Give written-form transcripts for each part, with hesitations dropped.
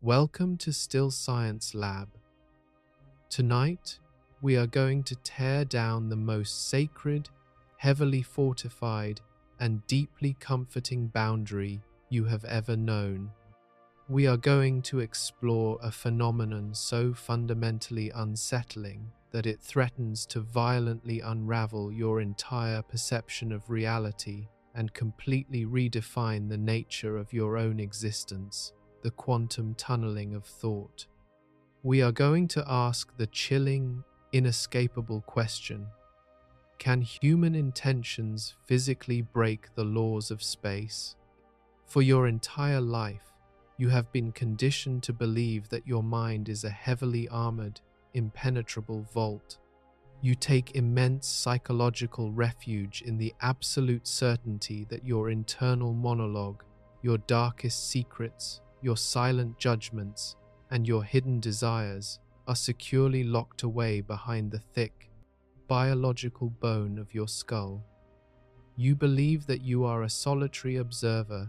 Welcome to Still Science Lab. Tonight, we are going to tear down the most sacred, heavily fortified, and deeply comforting boundary you have ever known. We are going to explore a phenomenon so fundamentally unsettling that it threatens to violently unravel your entire perception of reality and completely redefine the nature of your own existence, the quantum tunneling of thought. We are going to ask the chilling, inescapable question: can human intentions physically break the laws of space? For your entire life, you have been conditioned to believe that your mind is a heavily armored, impenetrable vault. You take immense psychological refuge in the absolute certainty that your internal monologue, your darkest secrets, your silent judgments, and your hidden desires are securely locked away behind the thick, biological bone of your skull. You believe that you are a solitary observer,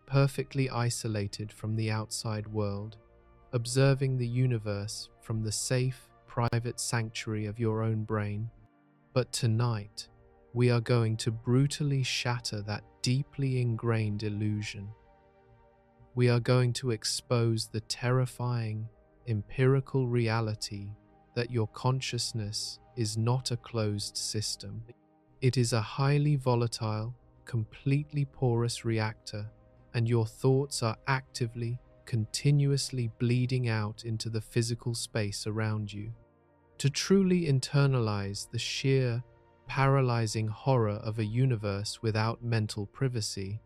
perfectly isolated from the outside world, observing the universe from the safe, private sanctuary of your own brain. But tonight, we are going to brutally shatter that deeply ingrained illusion. We are going to expose the terrifying, empirical reality that your consciousness is not a closed system. It is a highly volatile, completely porous reactor, and your thoughts are actively, continuously bleeding out into the physical space around you. To truly internalize the sheer, paralyzing horror of a universe without mental privacy,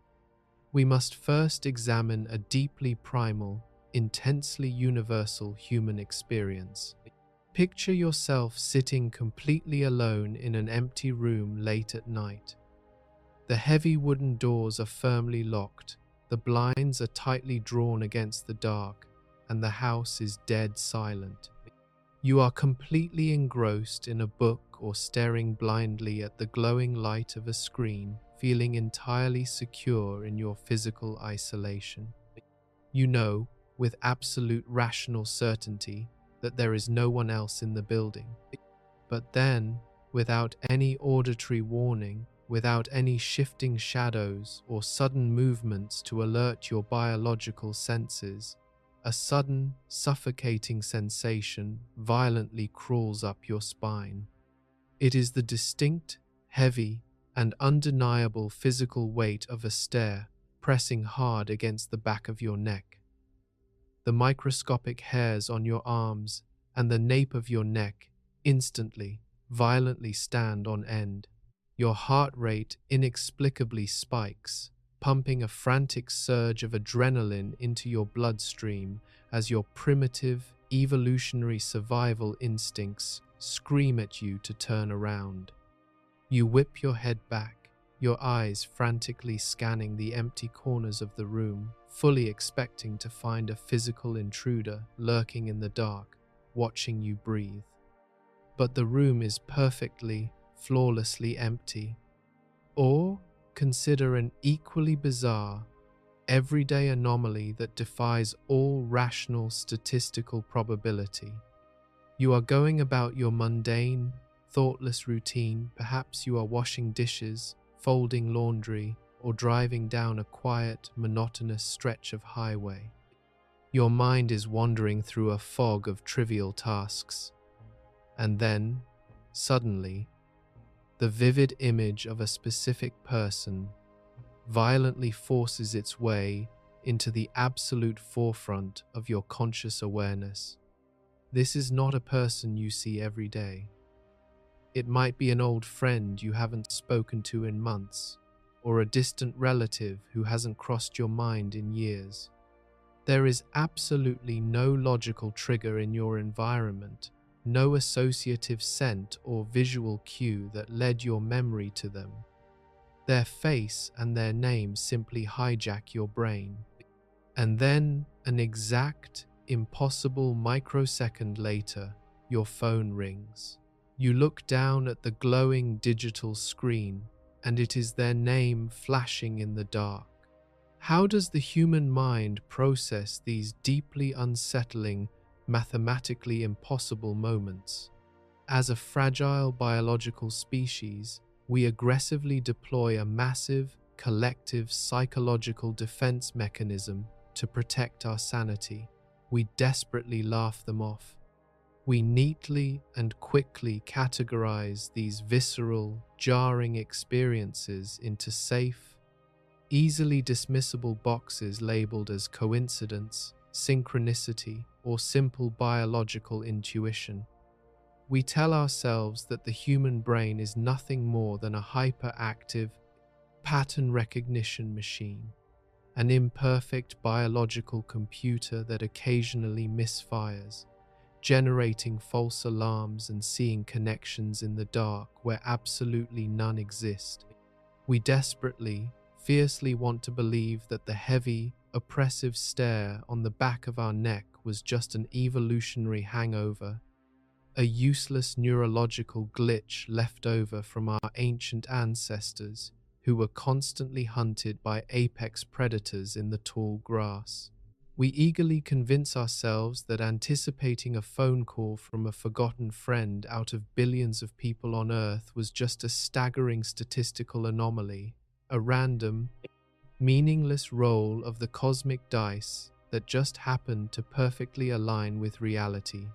we must first examine a deeply primal, intensely universal human experience. Picture yourself sitting completely alone in an empty room late at night. The heavy wooden doors are firmly locked, the blinds are tightly drawn against the dark, and the house is dead silent. You are completely engrossed in a book or staring blindly at the glowing light of a screen, feeling entirely secure in your physical isolation. You know, with absolute rational certainty, that there is no one else in the building. But then, without any auditory warning, without any shifting shadows or sudden movements to alert your biological senses, a sudden, suffocating sensation violently crawls up your spine. It is the distinct, heavy, and undeniable physical weight of a stare pressing hard against the back of your neck. The microscopic hairs on your arms and the nape of your neck instantly, violently stand on end. Your heart rate inexplicably spikes, pumping a frantic surge of adrenaline into your bloodstream as your primitive, evolutionary survival instincts scream at you to turn around. You whip your head back, your eyes frantically scanning the empty corners of the room, fully expecting to find a physical intruder lurking in the dark, watching you breathe. But the room is perfectly, flawlessly empty. Or consider an equally bizarre, everyday anomaly that defies all rational statistical probability. You are going about your mundane, thoughtless routine. Perhaps you are washing dishes, folding laundry, or driving down a quiet, monotonous stretch of highway. Your mind is wandering through a fog of trivial tasks. And then, suddenly, the vivid image of a specific person violently forces its way into the absolute forefront of your conscious awareness. This is not a person you see every day. It might be an old friend you haven't spoken to in months, or a distant relative who hasn't crossed your mind in years. There is absolutely no logical trigger in your environment, no associative scent or visual cue that led your memory to them. Their face and their name simply hijack your brain. And then, an exact, impossible microsecond later, your phone rings. You look down at the glowing digital screen, and it is their name flashing in the dark. How does the human mind process these deeply unsettling, mathematically impossible moments? As a fragile biological species, we aggressively deploy a massive, collective psychological defense mechanism to protect our sanity. We desperately laugh them off. We neatly and quickly categorize these visceral, jarring experiences into safe, easily dismissible boxes labeled as coincidence, synchronicity, or simple biological intuition. We tell ourselves that the human brain is nothing more than a hyperactive, pattern recognition machine, an imperfect biological computer that occasionally misfires, generating false alarms and seeing connections in the dark where absolutely none exist. We desperately, fiercely want to believe that the heavy, oppressive stare on the back of our neck was just an evolutionary hangover, a useless neurological glitch left over from our ancient ancestors who were constantly hunted by apex predators in the tall grass. We eagerly convince ourselves that anticipating a phone call from a forgotten friend out of billions of people on Earth was just a staggering statistical anomaly, a random, meaningless roll of the cosmic dice that just happened to perfectly align with reality.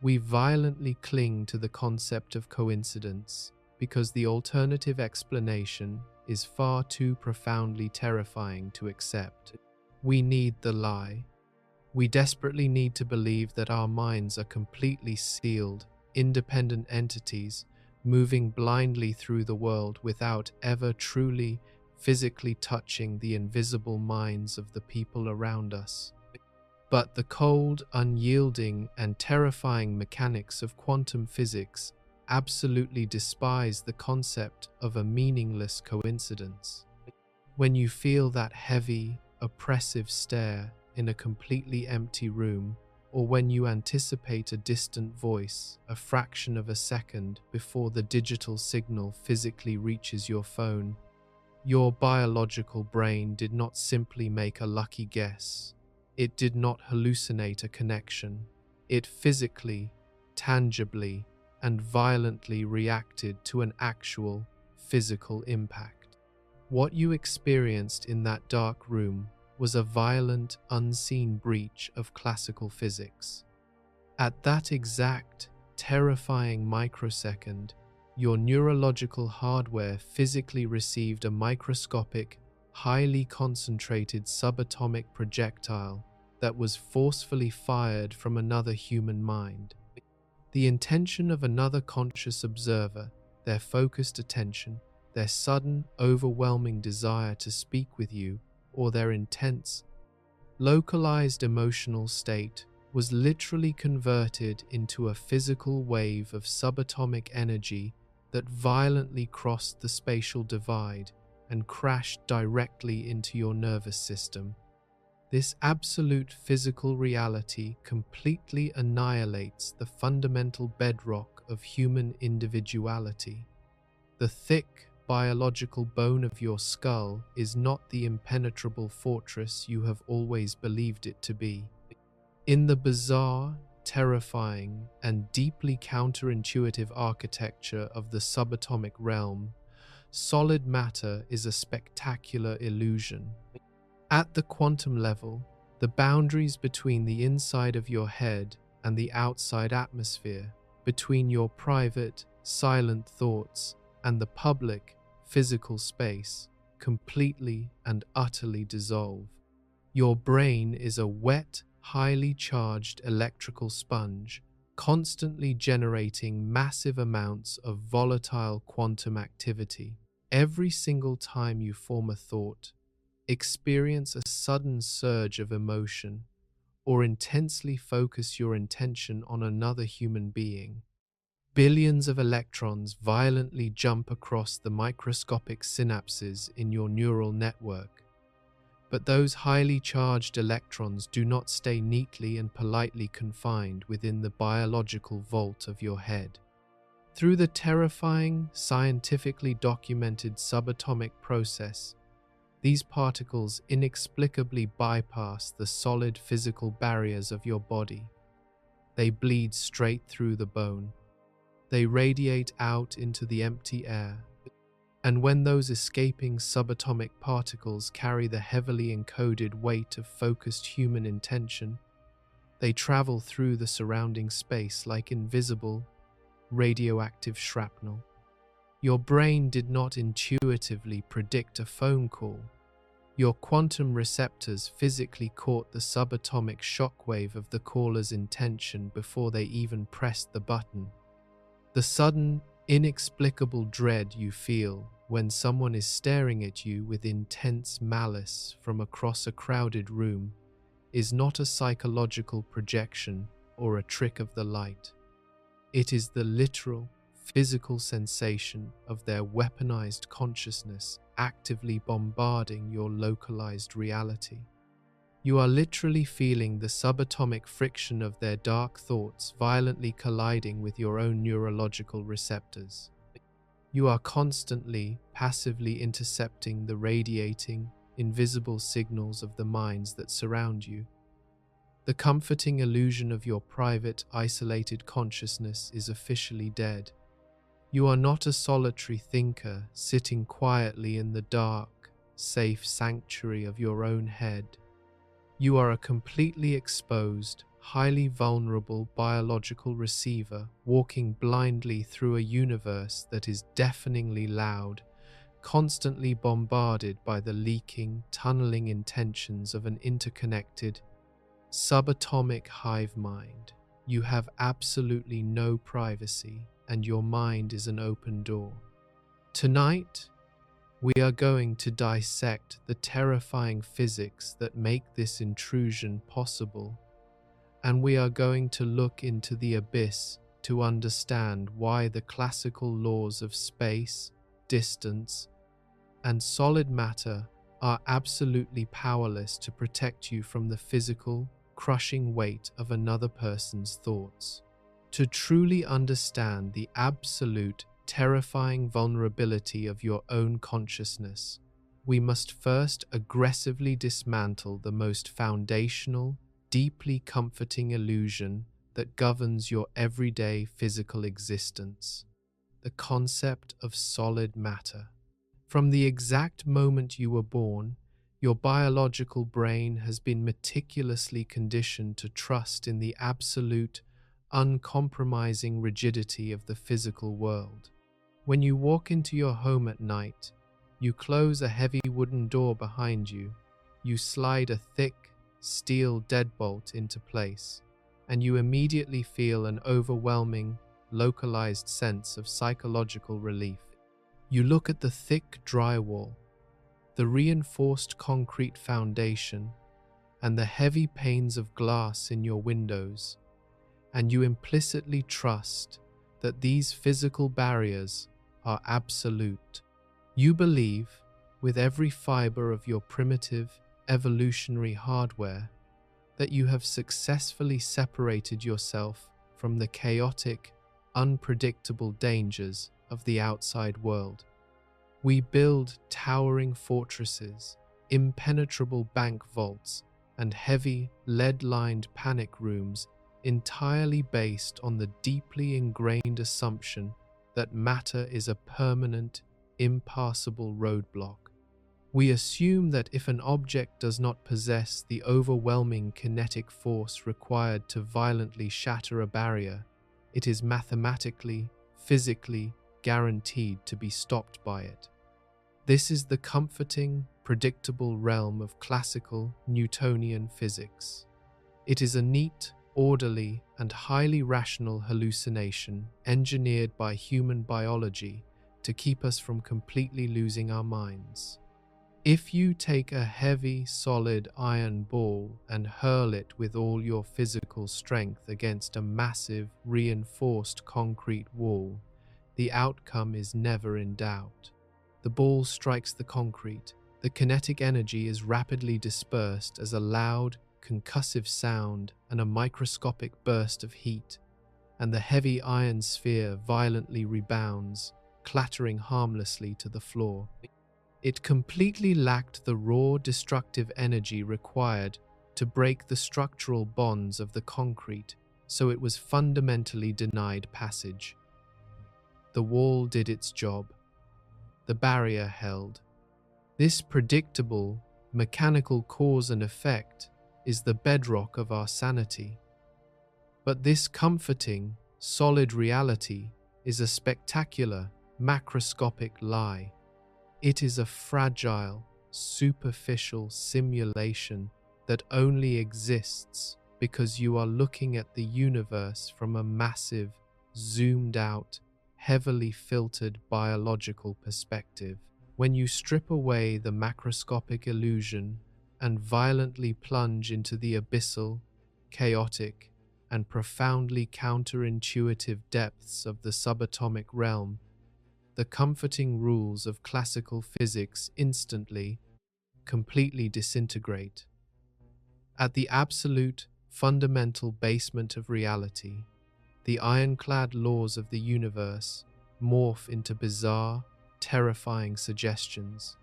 We violently cling to the concept of coincidence because the alternative explanation is far too profoundly terrifying to accept. We need the lie. We desperately need to believe that our minds are completely sealed, independent entities moving blindly through the world without ever truly, physically touching the invisible minds of the people around us. But the cold, unyielding, and terrifying mechanics of quantum physics absolutely despise the concept of a meaningless coincidence. When you feel that heavy, oppressive stare in a completely empty room, or when you anticipate a distant voice a fraction of a second before the digital signal physically reaches your phone, your biological brain did not simply make a lucky guess. It did not hallucinate a connection. It physically, tangibly, and violently reacted to an actual, physical impact. What you experienced in that dark room was a violent, unseen breach of classical physics. At that exact, terrifying microsecond, your neurological hardware physically received a microscopic, highly concentrated subatomic projectile that was forcefully fired from another human mind. The intention of another conscious observer, their focused attention, their sudden, overwhelming desire to speak with you, or their intense, localized emotional state was literally converted into a physical wave of subatomic energy that violently crossed the spatial divide and crashed directly into your nervous system. This absolute physical reality completely annihilates the fundamental bedrock of human individuality. The thick, biological bone of your skull is not the impenetrable fortress you have always believed it to be. In the bizarre, terrifying, and deeply counterintuitive architecture of the subatomic realm, solid matter is a spectacular illusion. At the quantum level, the boundaries between the inside of your head and the outside atmosphere, between your private, silent thoughts and the public, physical space, completely and utterly dissolve. Your brain is a wet, highly charged electrical sponge, constantly generating massive amounts of volatile quantum activity. Every single time you form a thought, experience a sudden surge of emotion, or intensely focus your intention on another human being, billions of electrons violently jump across the microscopic synapses in your neural network. But those highly charged electrons do not stay neatly and politely confined within the biological vault of your head. Through the terrifying, scientifically documented subatomic process, These particles inexplicably bypass the solid physical barriers of your body. They bleed straight through the bone. They radiate out into the empty air. And when those escaping subatomic particles carry the heavily encoded weight of focused human intention, they travel through the surrounding space like invisible, radioactive shrapnel. Your brain did not intuitively predict a phone call. Your quantum receptors physically caught the subatomic shockwave of the caller's intention before they even pressed the button. The sudden, inexplicable dread you feel when someone is staring at you with intense malice from across a crowded room is not a psychological projection or a trick of the light. It is the literal, physical sensation of their weaponized consciousness actively bombarding your localized reality. You are literally feeling the subatomic friction of their dark thoughts violently colliding with your own neurological receptors. You are constantly, passively intercepting the radiating, invisible signals of the minds that surround you. The comforting illusion of your private, isolated consciousness is officially dead. You are not a solitary thinker sitting quietly in the dark, safe sanctuary of your own head. You are a completely exposed, highly vulnerable biological receiver walking blindly through a universe that is deafeningly loud, constantly bombarded by the leaking, tunneling intentions of an interconnected, subatomic hive mind. You have absolutely no privacy, and your mind is an open door. Tonight, we are going to dissect the terrifying physics that make this intrusion possible, and we are going to look into the abyss to understand why the classical laws of space, distance, and solid matter are absolutely powerless to protect you from the physical, crushing weight of another person's thoughts. To truly understand the absolute, terrifying vulnerability of your own consciousness, we must first aggressively dismantle the most foundational, deeply comforting illusion that governs your everyday physical existence: the concept of solid matter. From the exact moment you were born, your biological brain has been meticulously conditioned to trust in the absolute, uncompromising rigidity of the physical world. When you walk into your home at night, you close a heavy wooden door behind you, you slide a thick, steel deadbolt into place, and you immediately feel an overwhelming, localized sense of psychological relief. You look at the thick drywall, the reinforced concrete foundation, and the heavy panes of glass in your windows, and you implicitly trust that these physical barriers are absolute. You believe, with every fiber of your primitive, evolutionary hardware, that you have successfully separated yourself from the chaotic, unpredictable dangers of the outside world. We build towering fortresses, impenetrable bank vaults, and heavy, lead-lined panic rooms entirely based on the deeply ingrained assumption that matter is a permanent, impassable roadblock. We assume that if an object does not possess the overwhelming kinetic force required to violently shatter a barrier, it is mathematically, physically guaranteed to be stopped by it. This is the comforting, predictable realm of classical Newtonian physics. It is a neat, orderly, and highly rational hallucination engineered by human biology to keep us from completely losing our minds. If you take a heavy, solid iron ball and hurl it with all your physical strength against a massive, reinforced concrete wall, the outcome is never in doubt. The ball strikes the concrete, the kinetic energy is rapidly dispersed as a loud, concussive sound and a microscopic burst of heat, and the heavy iron sphere violently rebounds, clattering harmlessly to the floor. It completely lacked the raw destructive energy required to break the structural bonds of the concrete, so it was fundamentally denied passage. The wall did its job. The barrier held. This predictable, mechanical cause and effect is the bedrock of our sanity. But this comforting, solid reality is a spectacular, macroscopic lie. It is a fragile, superficial simulation that only exists because you are looking at the universe from a massive, zoomed-out, heavily filtered biological perspective. When you strip away the macroscopic illusion and violently plunge into the abyssal, chaotic, and profoundly counterintuitive depths of the subatomic realm, the comforting rules of classical physics instantly, completely disintegrate. At the absolute, fundamental basement of reality, the ironclad laws of the universe morph into bizarre, terrifying suggestions,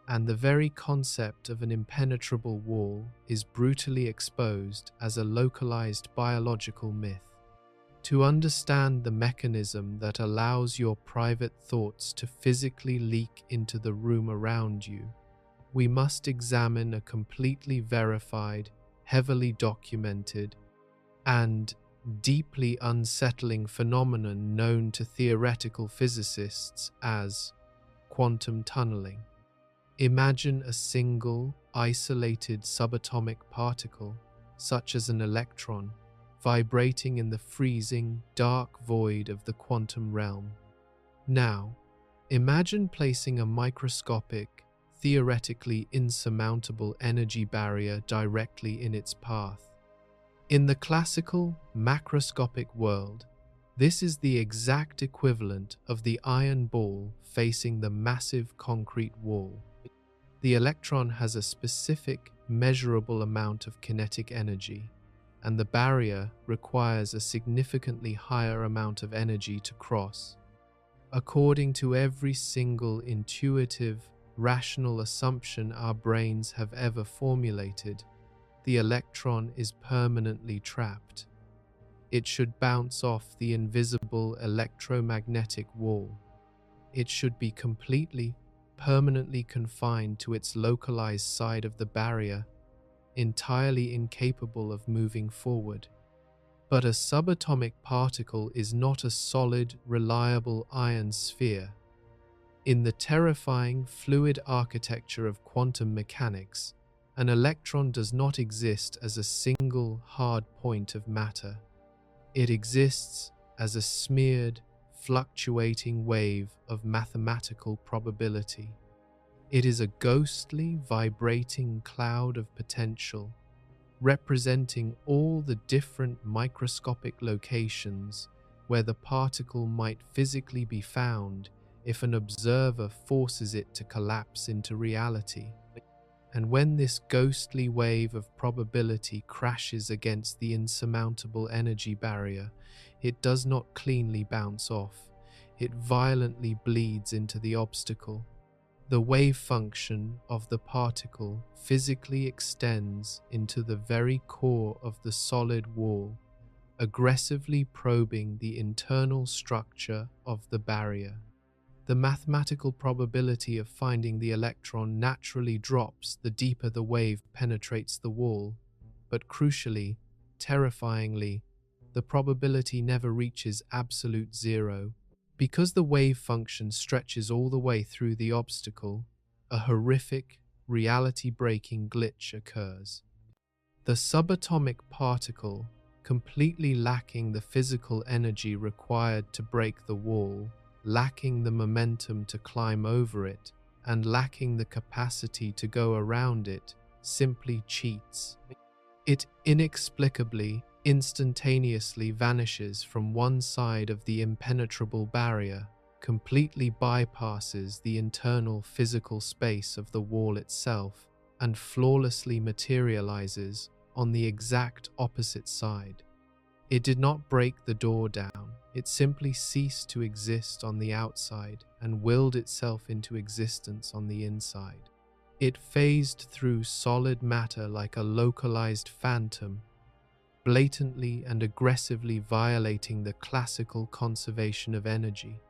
and the very concept of an impenetrable wall is brutally exposed as a localized biological myth. To understand the mechanism that allows your private thoughts to physically leak into the room around you, we must examine a completely verified, heavily documented, and deeply unsettling phenomenon known to theoretical physicists as quantum tunneling. Imagine a single, isolated subatomic particle, such as an electron, vibrating in the freezing, dark void of the quantum realm. Now, imagine placing a microscopic, theoretically insurmountable energy barrier directly in its path. In the classical, macroscopic world, this is the exact equivalent of the iron ball facing the massive concrete wall. The electron has a specific, measurable amount of kinetic energy, and the barrier requires a significantly higher amount of energy to cross. According to every single intuitive, rational assumption our brains have ever formulated, the electron is permanently trapped. It should bounce off the invisible electromagnetic wall. It should be completely, permanently confined to its localized side of the barrier, entirely incapable of moving forward. But a subatomic particle is not a solid, reliable iron sphere. In the terrifying, fluid architecture of quantum mechanics, an electron does not exist as a single, hard point of matter. It exists as a smeared, fluctuating wave of mathematical probability. It is a ghostly, vibrating cloud of potential, representing all the different microscopic locations where the particle might physically be found if an observer forces it to collapse into reality. And when this ghostly wave of probability crashes against the insurmountable energy barrier, it does not cleanly bounce off. It violently bleeds into the obstacle. The wave function of the particle physically extends into the very core of the solid wall, aggressively probing the internal structure of the barrier. The mathematical probability of finding the electron naturally drops the deeper the wave penetrates the wall, but crucially, terrifyingly, the probability never reaches absolute zero. Because the wave function stretches all the way through the obstacle, a horrific, reality-breaking glitch occurs. The subatomic particle, completely lacking the physical energy required to break the wall, lacking the momentum to climb over it, and lacking the capacity to go around it, simply cheats. It inexplicably, instantaneously vanishes from one side of the impenetrable barrier, completely bypasses the internal physical space of the wall itself, and flawlessly materializes on the exact opposite side. It did not break the door down. It simply ceased to exist on the outside and willed itself into existence on the inside. It phased through solid matter like a localized phantom, blatantly and aggressively violating the classical conservation of energy.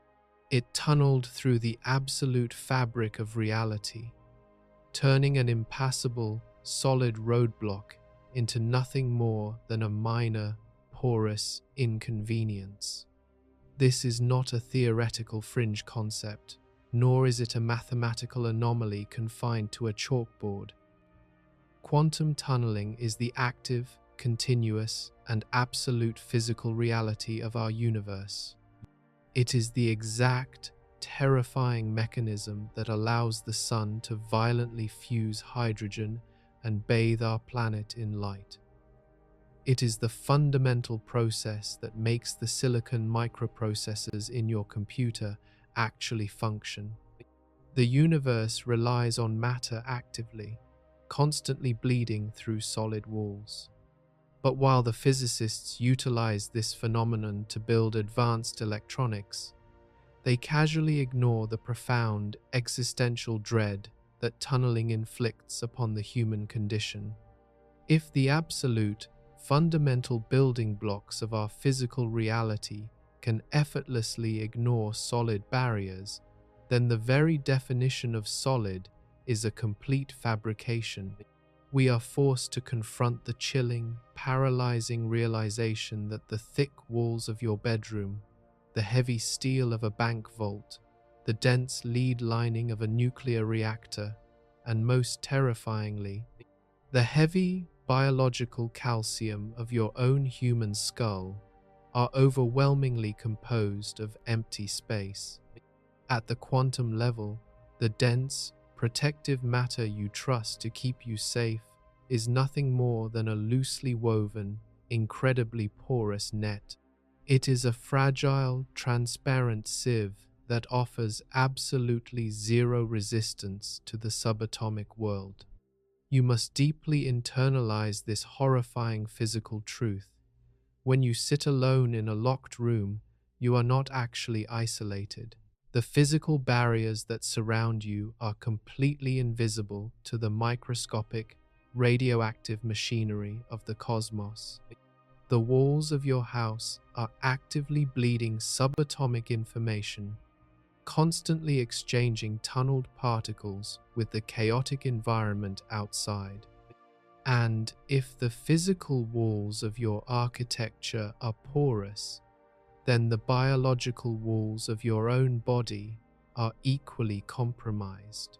It tunneled through the absolute fabric of reality, turning an impassable, solid roadblock into nothing more than a minor, porous inconvenience. This is not a theoretical fringe concept, nor is it a mathematical anomaly confined to a chalkboard. Quantum tunneling is the active, continuous, and absolute physical reality of our universe. It is the exact, terrifying mechanism that allows the sun to violently fuse hydrogen and bathe our planet in light. It is the fundamental process that makes the silicon microprocessors in your computer actually function. The universe relies on matter actively, constantly bleeding through solid walls. But while the physicists utilize this phenomenon to build advanced electronics, they casually ignore the profound existential dread that tunneling inflicts upon the human condition. If the absolute, fundamental building blocks of our physical reality can effortlessly ignore solid barriers, then the very definition of solid is a complete fabrication. We are forced to confront the chilling, paralyzing realization that the thick walls of your bedroom, the heavy steel of a bank vault, the dense lead lining of a nuclear reactor, and most terrifyingly, the heavy biological calcium of your own human skull are overwhelmingly composed of empty space. At the quantum level, the dense, protective matter you trust to keep you safe is nothing more than a loosely woven, incredibly porous net. It is a fragile, transparent sieve that offers absolutely zero resistance to the subatomic world. You must deeply internalize this horrifying physical truth. When you sit alone in a locked room, you are not actually isolated. The physical barriers that surround you are completely invisible to the microscopic, radioactive machinery of the cosmos. The walls of your house are actively bleeding subatomic information, constantly exchanging tunneled particles with the chaotic environment outside. And if the physical walls of your architecture are porous, then the biological walls of your own body are equally compromised.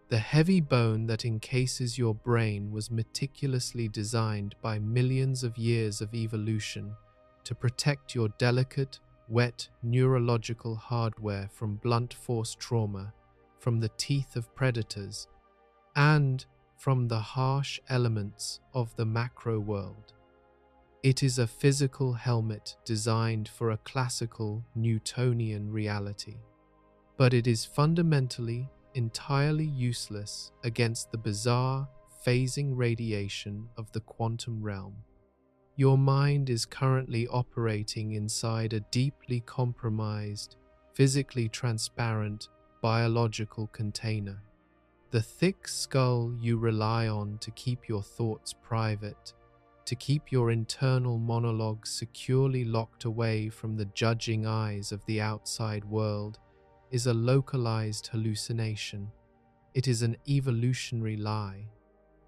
The heavy bone that encases your brain was meticulously designed by millions of years of evolution to protect your delicate, wet neurological hardware from blunt force trauma, from the teeth of predators, and from the harsh elements of the macro world. It is a physical helmet designed for a classical Newtonian reality, but it is fundamentally entirely useless against the bizarre, phasing radiation of the quantum realm. Your mind is currently operating inside a deeply compromised, physically transparent, biological container. The thick skull you rely on to keep your thoughts private, to keep your internal monologue securely locked away from the judging eyes of the outside world, is a localized hallucination. It is an evolutionary lie.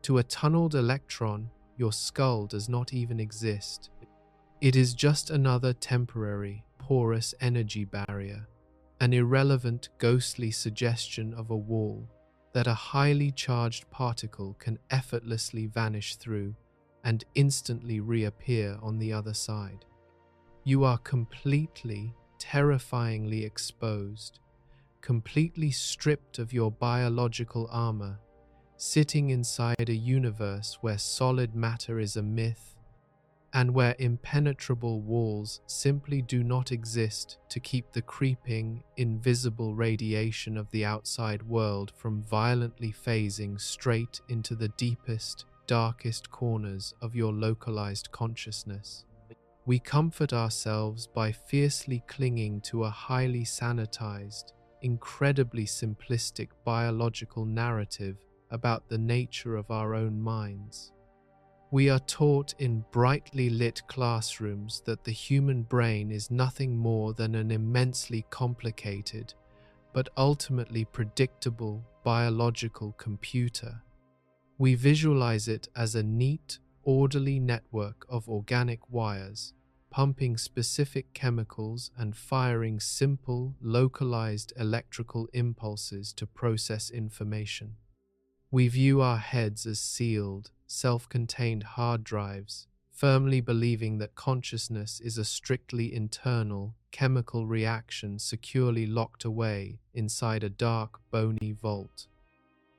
To a tunneled electron, your skull does not even exist. It is just another temporary, porous energy barrier, an irrelevant, ghostly suggestion of a wall that a highly charged particle can effortlessly vanish through and instantly reappear on the other side. You are completely, terrifyingly exposed, completely stripped of your biological armor, sitting inside a universe where solid matter is a myth and where impenetrable walls simply do not exist to keep the creeping, invisible radiation of the outside world from violently phasing straight into the deepest, darkest corners of your localized consciousness. We comfort ourselves by fiercely clinging to a highly sanitized, incredibly simplistic biological narrative about the nature of our own minds. We are taught in brightly lit classrooms that the human brain is nothing more than an immensely complicated, but ultimately predictable biological computer. We visualize it as a neat, orderly network of organic wires, pumping specific chemicals and firing simple, localized electrical impulses to process information. We view our heads as sealed, self-contained hard drives, firmly believing that consciousness is a strictly internal, chemical reaction securely locked away inside a dark, bony vault.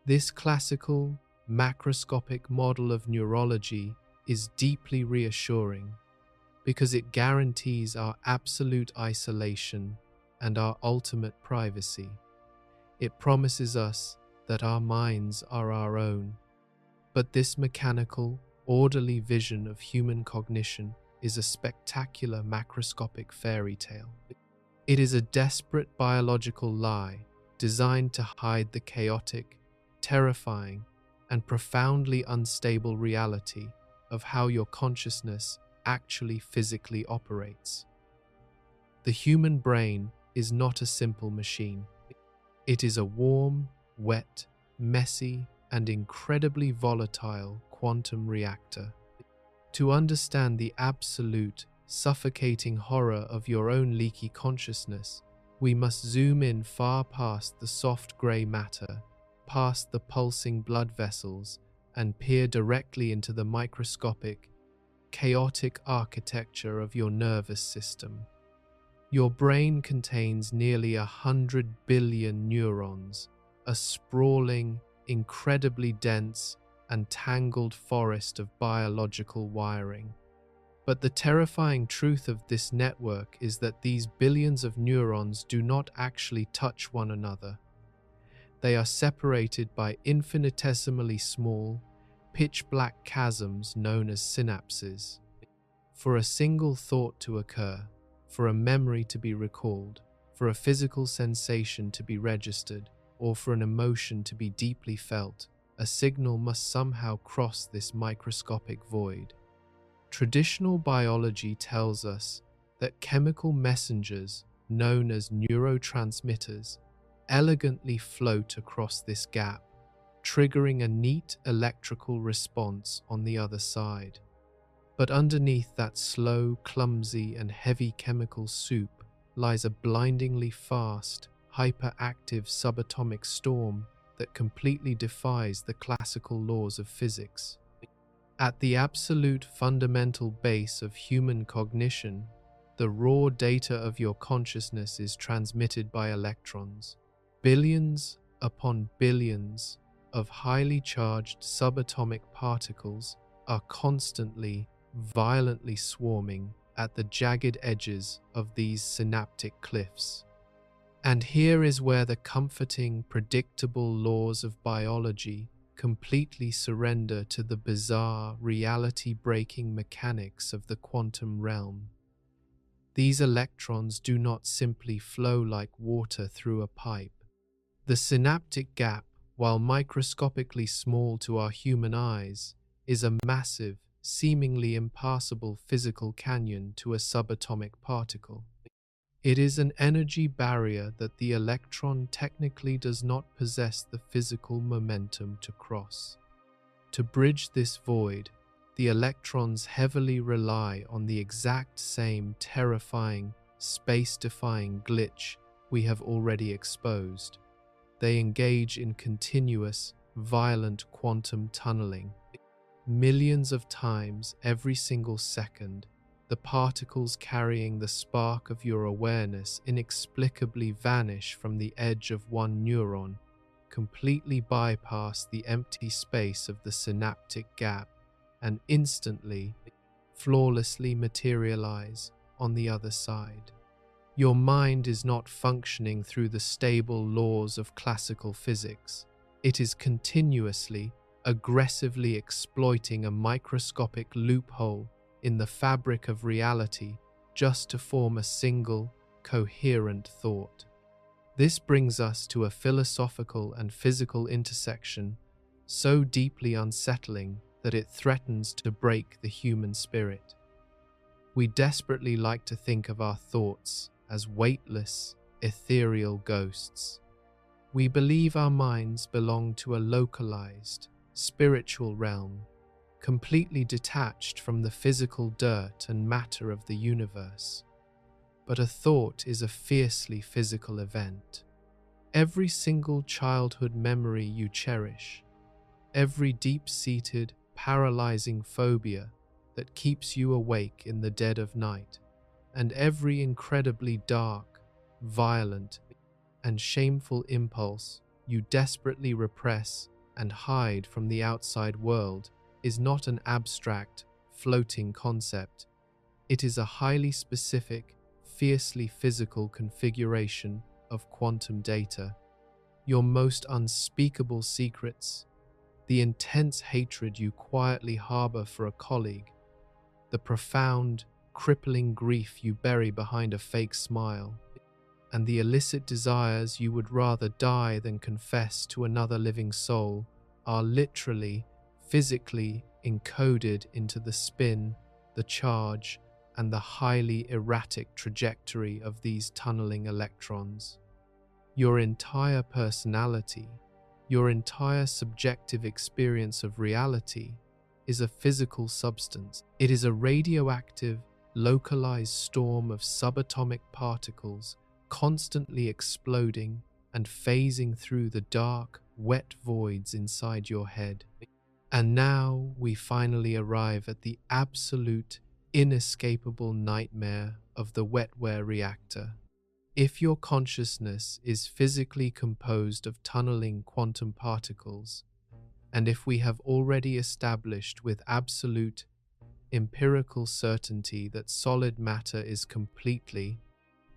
This classical, macroscopic model of neurology is deeply reassuring because it guarantees our absolute isolation and our ultimate privacy. It promises us that our minds are our own. But this mechanical, orderly vision of human cognition is a spectacular macroscopic fairy tale. It is a desperate biological lie designed to hide the chaotic, terrifying, and profoundly unstable reality of how your consciousness actually physically operates. The human brain is not a simple machine. It is a warm, wet, messy, and incredibly volatile quantum reactor. To understand the absolute, suffocating horror of your own leaky consciousness, we must zoom in far past the soft grey matter, past the pulsing blood vessels, and peer directly into the microscopic, chaotic architecture of your nervous system. Your brain contains nearly 100 billion neurons, a sprawling, incredibly dense and tangled forest of biological wiring. But the terrifying truth of this network is that these billions of neurons do not actually touch one another. They are separated by infinitesimally small, pitch-black chasms known as synapses. For a single thought to occur, for a memory to be recalled, for a physical sensation to be registered, or for an emotion to be deeply felt, a signal must somehow cross this microscopic void. Traditional biology tells us that chemical messengers, known as neurotransmitters, elegantly float across this gap, triggering a neat electrical response on the other side. But underneath that slow, clumsy, and heavy chemical soup lies a blindingly fast, hyperactive subatomic storm that completely defies the classical laws of physics. At the absolute fundamental base of human cognition, the raw data of your consciousness is transmitted by electrons. Billions upon billions of highly charged subatomic particles are constantly, violently swarming at the jagged edges of these synaptic cliffs. And here is where the comforting, predictable laws of biology completely surrender to the bizarre, reality-breaking mechanics of the quantum realm. These electrons do not simply flow like water through a pipe. The synaptic gap, while microscopically small to our human eyes, is a massive, seemingly impassable physical canyon to a subatomic particle. It is an energy barrier that the electron technically does not possess the physical momentum to cross. To bridge this void, the electrons heavily rely on the exact same terrifying, space-defying glitch we have already exposed. They engage in continuous, violent quantum tunneling. Millions of times every single second, the particles carrying the spark of your awareness inexplicably vanish from the edge of one neuron, completely bypass the empty space of the synaptic gap, and instantly, flawlessly materialize on the other side. Your mind is not functioning through the stable laws of classical physics. It is continuously, aggressively exploiting a microscopic loophole in the fabric of reality just to form a single, coherent thought. This brings us to a philosophical and physical intersection so deeply unsettling that it threatens to break the human spirit. We desperately like to think of our thoughts as weightless, ethereal ghosts. We believe our minds belong to a localized, spiritual realm, completely detached from the physical dirt and matter of the universe. But a thought is a fiercely physical event. Every single childhood memory you cherish, every deep-seated, paralyzing phobia that keeps you awake in the dead of night, and every incredibly dark, violent, and shameful impulse you desperately repress and hide from the outside world is not an abstract, floating concept. It is a highly specific, fiercely physical configuration of quantum data. Your most unspeakable secrets, the intense hatred you quietly harbor for a colleague, the profound, crippling grief you bury behind a fake smile, and the illicit desires you would rather die than confess to another living soul are literally, physically encoded into the spin, the charge, and the highly erratic trajectory of these tunneling electrons. Your entire personality, your entire subjective experience of reality is a physical substance. It is a radioactive, localized storm of subatomic particles constantly exploding and phasing through the dark, wet voids inside your head. And now we finally arrive at the absolute, inescapable nightmare of the Wetware reactor. If your consciousness is physically composed of tunneling quantum particles, and if we have already established with absolute, empirical certainty that solid matter is completely,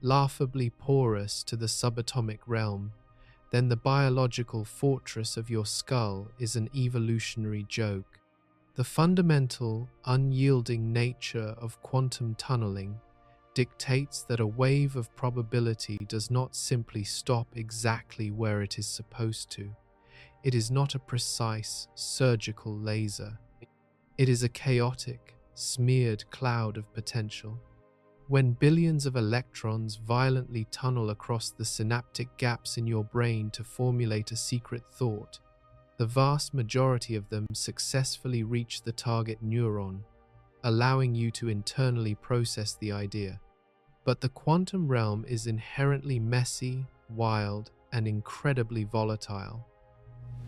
laughably porous to the subatomic realm, then the biological fortress of your skull is an evolutionary joke. The fundamental, unyielding nature of quantum tunneling dictates that a wave of probability does not simply stop exactly where it is supposed to. It is not a precise, surgical laser. It is a chaotic, smeared cloud of potential. When billions of electrons violently tunnel across the synaptic gaps in your brain to formulate a secret thought, the vast majority of them successfully reach the target neuron, allowing you to internally process the idea. But the quantum realm is inherently messy, wild, and incredibly volatile.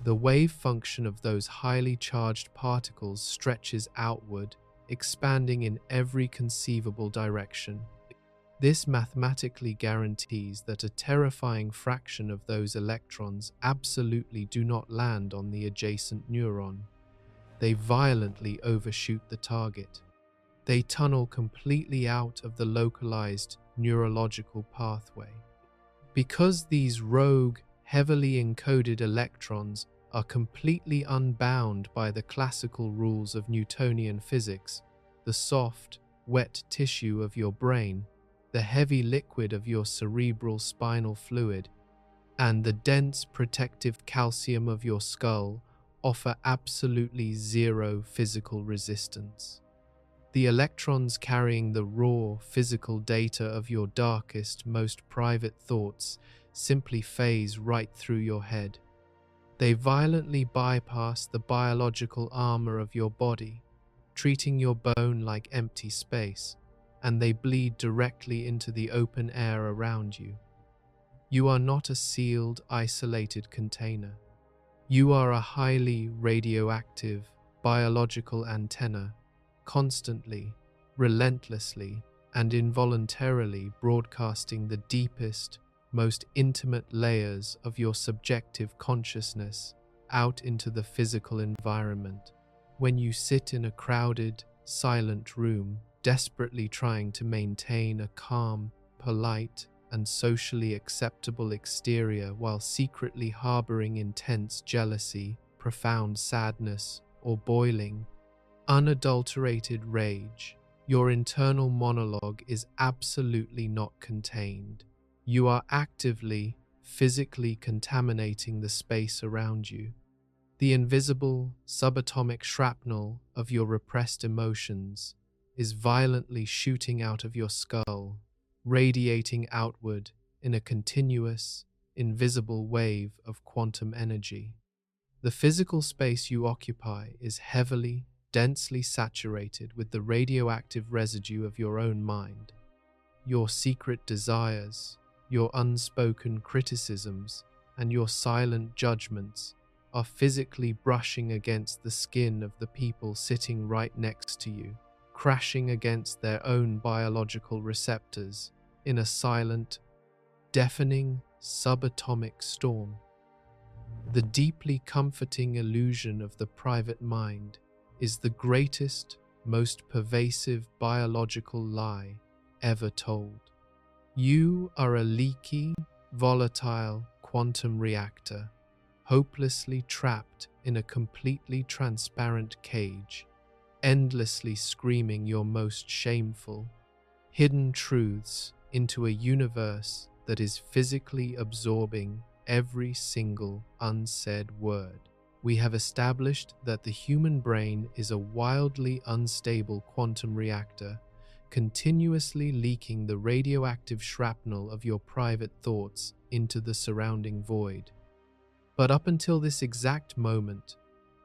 The wave function of those highly charged particles stretches outward, expanding in every conceivable direction. This mathematically guarantees that a terrifying fraction of those electrons absolutely do not land on the adjacent neuron. They violently overshoot the target. They tunnel completely out of the localized neurological pathway. Because these rogue, heavily encoded electrons are completely unbound by the classical rules of Newtonian physics, the soft, wet tissue of your brain, the heavy liquid of your cerebral spinal fluid, and the dense protective calcium of your skull offer absolutely zero physical resistance. The electrons carrying the raw, physical data of your darkest, most private thoughts simply phase right through your head. They violently bypass the biological armor of your body, treating your bone like empty space, and they bleed directly into the open air around you. You are not a sealed, isolated container. You are a highly radioactive, biological antenna, constantly, relentlessly, and involuntarily broadcasting the deepest, most intimate layers of your subjective consciousness out into the physical environment. When you sit in a crowded, silent room, desperately trying to maintain a calm, polite, and socially acceptable exterior while secretly harboring intense jealousy, profound sadness, or boiling, unadulterated rage, Your internal monologue is absolutely not contained. You are actively, physically contaminating the space around you. The invisible, subatomic shrapnel of your repressed emotions is violently shooting out of your skull, radiating outward in a continuous, invisible wave of quantum energy. The physical space you occupy is heavily, densely saturated with the radioactive residue of your own mind. Your secret desires, your unspoken criticisms, and your silent judgments are physically brushing against the skin of the people sitting right next to you, crashing against their own biological receptors in a silent, deafening, subatomic storm. The deeply comforting illusion of the private mind is the greatest, most pervasive biological lie ever told. You are a leaky, volatile quantum reactor, hopelessly trapped in a completely transparent cage, endlessly screaming your most shameful, hidden truths into a universe that is physically absorbing every single unsaid word. We have established that the human brain is a wildly unstable quantum reactor, continuously leaking the radioactive shrapnel of your private thoughts into the surrounding void. But up until this exact moment,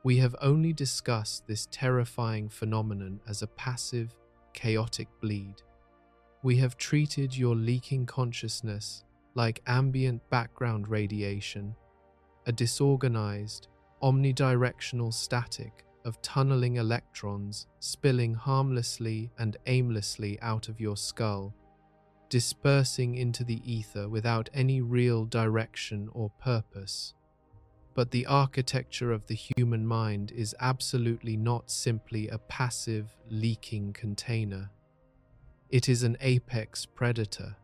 we have only discussed this terrifying phenomenon as a passive, chaotic bleed. We have treated your leaking consciousness like ambient background radiation, a disorganized, omnidirectional static of tunneling electrons spilling harmlessly and aimlessly out of your skull, dispersing into the ether without any real direction or purpose. But the architecture of the human mind is absolutely not simply a passive, leaking container. It is an apex predator.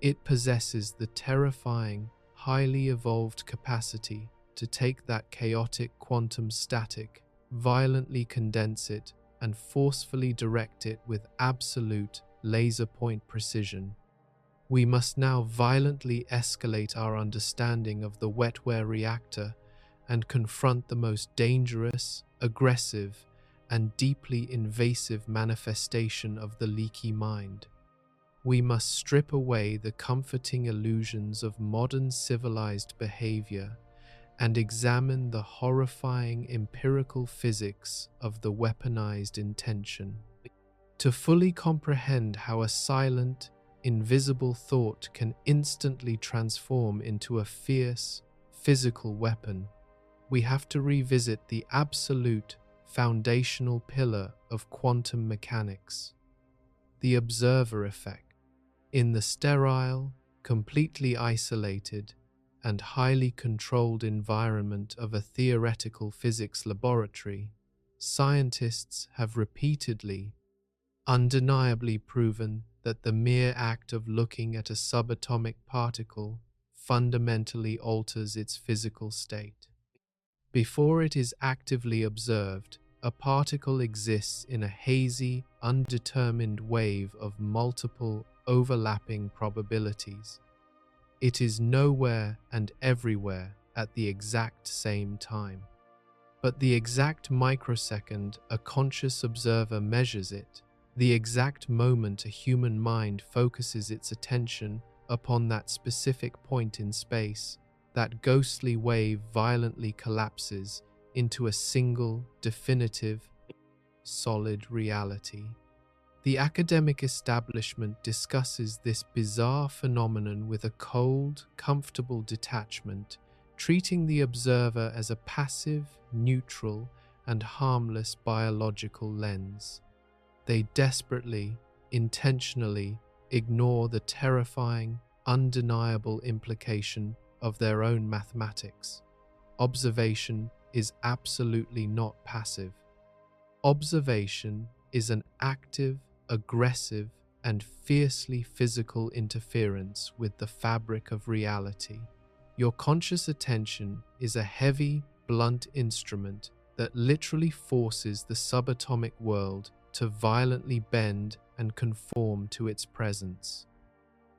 It possesses the terrifying, highly evolved capacity to take that chaotic quantum static, violently condense it, and forcefully direct it with absolute laser point precision. We must now violently escalate our understanding of the Wetware reactor and confront the most dangerous, aggressive, and deeply invasive manifestation of the leaky mind. We must strip away the comforting illusions of modern civilized behavior and examine the horrifying empirical physics of the weaponized intention. To fully comprehend how a silent, invisible thought can instantly transform into a fierce, physical weapon, we have to revisit the absolute, foundational pillar of quantum mechanics, the observer effect. In the sterile, completely isolated, and highly controlled environment of a theoretical physics laboratory, scientists have repeatedly, undeniably proven that the mere act of looking at a subatomic particle fundamentally alters its physical state. Before it is actively observed, a particle exists in a hazy, undetermined wave of multiple, overlapping probabilities. It is nowhere and everywhere at the exact same time. But the exact microsecond a conscious observer measures it, the exact moment a human mind focuses its attention upon that specific point in space, that ghostly wave violently collapses into a single, definitive, solid reality. The academic establishment discusses this bizarre phenomenon with a cold, comfortable detachment, treating the observer as a passive, neutral, and harmless biological lens. They desperately, intentionally ignore the terrifying, undeniable implication of their own mathematics. Observation is absolutely not passive. Observation is an active, aggressive, and fiercely physical interference with the fabric of reality. Your conscious attention is a heavy, blunt instrument that literally forces the subatomic world to violently bend and conform to its presence.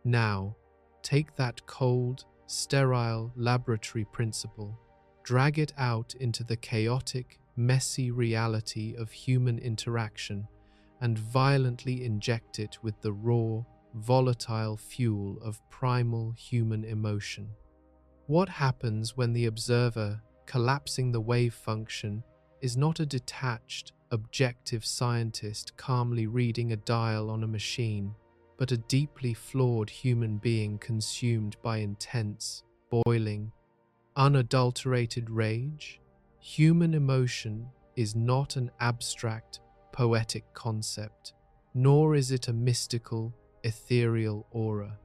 Now, take that cold, sterile laboratory principle, drag it out into the chaotic, messy reality of human interaction, and violently inject it with the raw, volatile fuel of primal human emotion. What happens when the observer, collapsing the wave function, is not a detached, objective scientist calmly reading a dial on a machine, but a deeply flawed human being consumed by intense, boiling, unadulterated rage? Human emotion is not an abstract, poetic concept, nor is it a mystical, ethereal aura.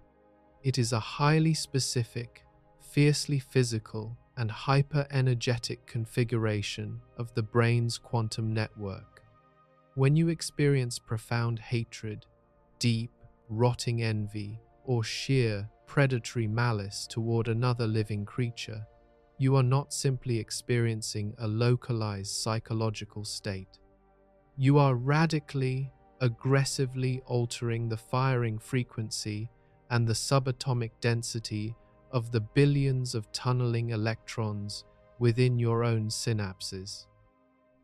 It is a highly specific, fiercely physical, and hyper-energetic configuration of the brain's quantum network. When you experience profound hatred, deep, rotting envy, or sheer, predatory malice toward another living creature, you are not simply experiencing a localized psychological state. You are radically, aggressively altering the firing frequency and the subatomic density of the billions of tunneling electrons within your own synapses.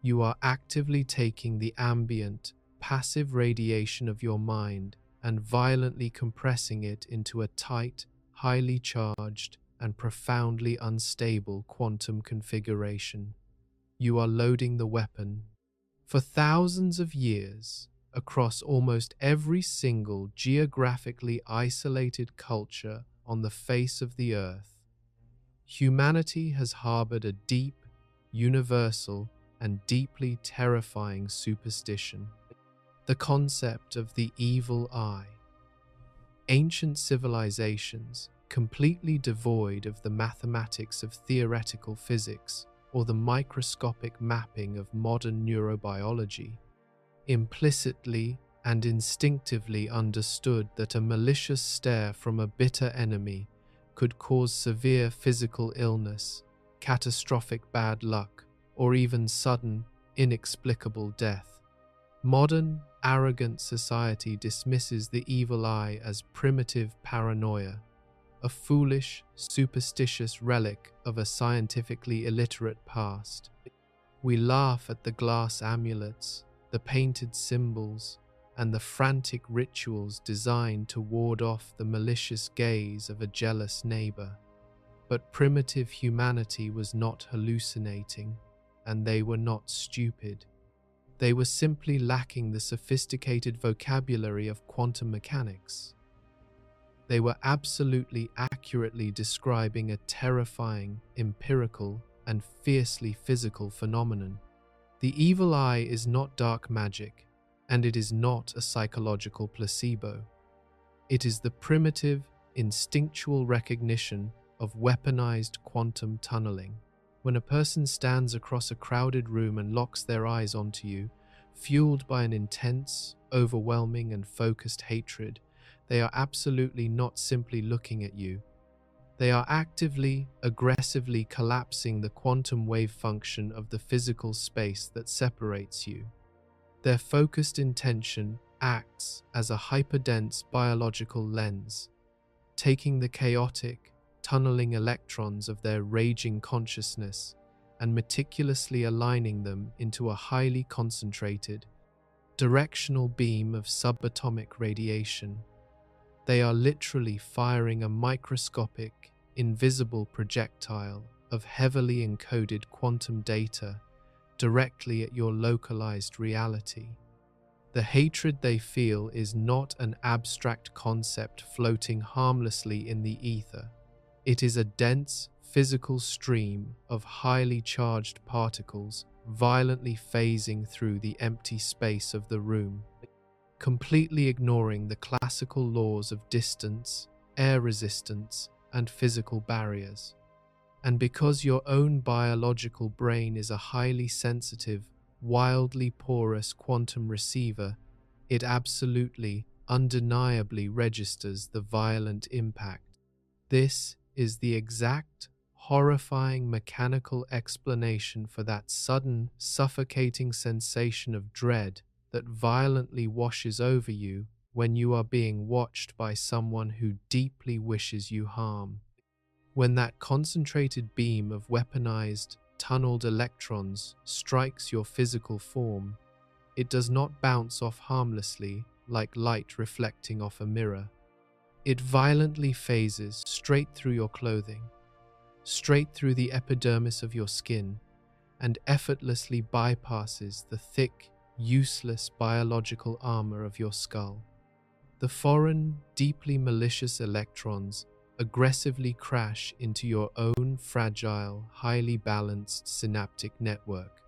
You are actively taking the ambient, passive radiation of your mind and violently compressing it into a tight, highly charged, and profoundly unstable quantum configuration. You are loading the weapon. For thousands of years, across almost every single geographically isolated culture on the face of the earth, humanity has harbored a deep, universal, and deeply terrifying superstition: the concept of the evil eye. Ancient civilizations, completely devoid of the mathematics of theoretical physics or the microscopic mapping of modern neurobiology, implicitly and instinctively understood that a malicious stare from a bitter enemy could cause severe physical illness, catastrophic bad luck, or even sudden, inexplicable death. Modern, arrogant society dismisses the evil eye as primitive paranoia, a foolish, superstitious relic of a scientifically illiterate past. We laugh at the glass amulets, the painted symbols, and the frantic rituals designed to ward off the malicious gaze of a jealous neighbor. But primitive humanity was not hallucinating, and they were not stupid. They were simply lacking the sophisticated vocabulary of quantum mechanics. They were absolutely accurately describing a terrifying, empirical, and fiercely physical phenomenon. The evil eye is not dark magic, and it is not a psychological placebo. It is the primitive, instinctual recognition of weaponized quantum tunneling. When a person stands across a crowded room and locks their eyes onto you, fueled by an intense, overwhelming, and focused hatred, they are absolutely not simply looking at you. They are actively, aggressively collapsing the quantum wave function of the physical space that separates you. Their focused intention acts as a hyperdense biological lens, taking the chaotic, tunneling electrons of their raging consciousness and meticulously aligning them into a highly concentrated, directional beam of subatomic radiation. They are literally firing a microscopic, invisible projectile of heavily encoded quantum data directly at your localized reality. The hatred they feel is not an abstract concept floating harmlessly in the ether. It is a dense, physical stream of highly charged particles violently phasing through the empty space of the room, completely ignoring the classical laws of distance, air resistance, and physical barriers. And because your own biological brain is a highly sensitive, wildly porous quantum receiver, it absolutely, undeniably registers the violent impact. This is the exact, horrifying mechanical explanation for that sudden, suffocating sensation of dread that violently washes over you when you are being watched by someone who deeply wishes you harm. When that concentrated beam of weaponized, tunneled electrons strikes your physical form, it does not bounce off harmlessly like light reflecting off a mirror. It violently phases straight through your clothing, straight through the epidermis of your skin, and effortlessly bypasses the thick, useless biological armor of your skull. The foreign, deeply malicious electrons aggressively crash into your own fragile, highly balanced synaptic network.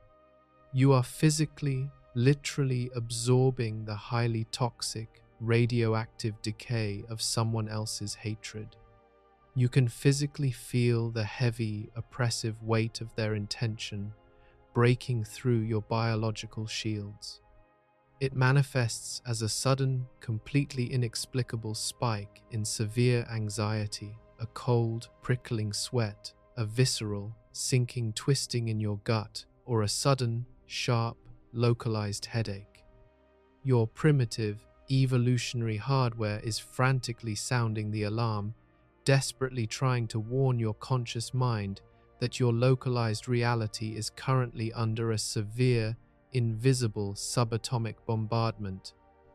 You are physically, literally absorbing the highly toxic, radioactive decay of someone else's hatred. You can physically feel the heavy, oppressive weight of their intention breaking through your biological shields. It manifests as a sudden, completely inexplicable spike in severe anxiety, a cold, prickling sweat, a visceral, sinking twisting in your gut, or a sudden, sharp, localized headache. Your primitive, evolutionary hardware is frantically sounding the alarm, desperately trying to warn your conscious mind that your localized reality is currently under a severe, invisible subatomic bombardment.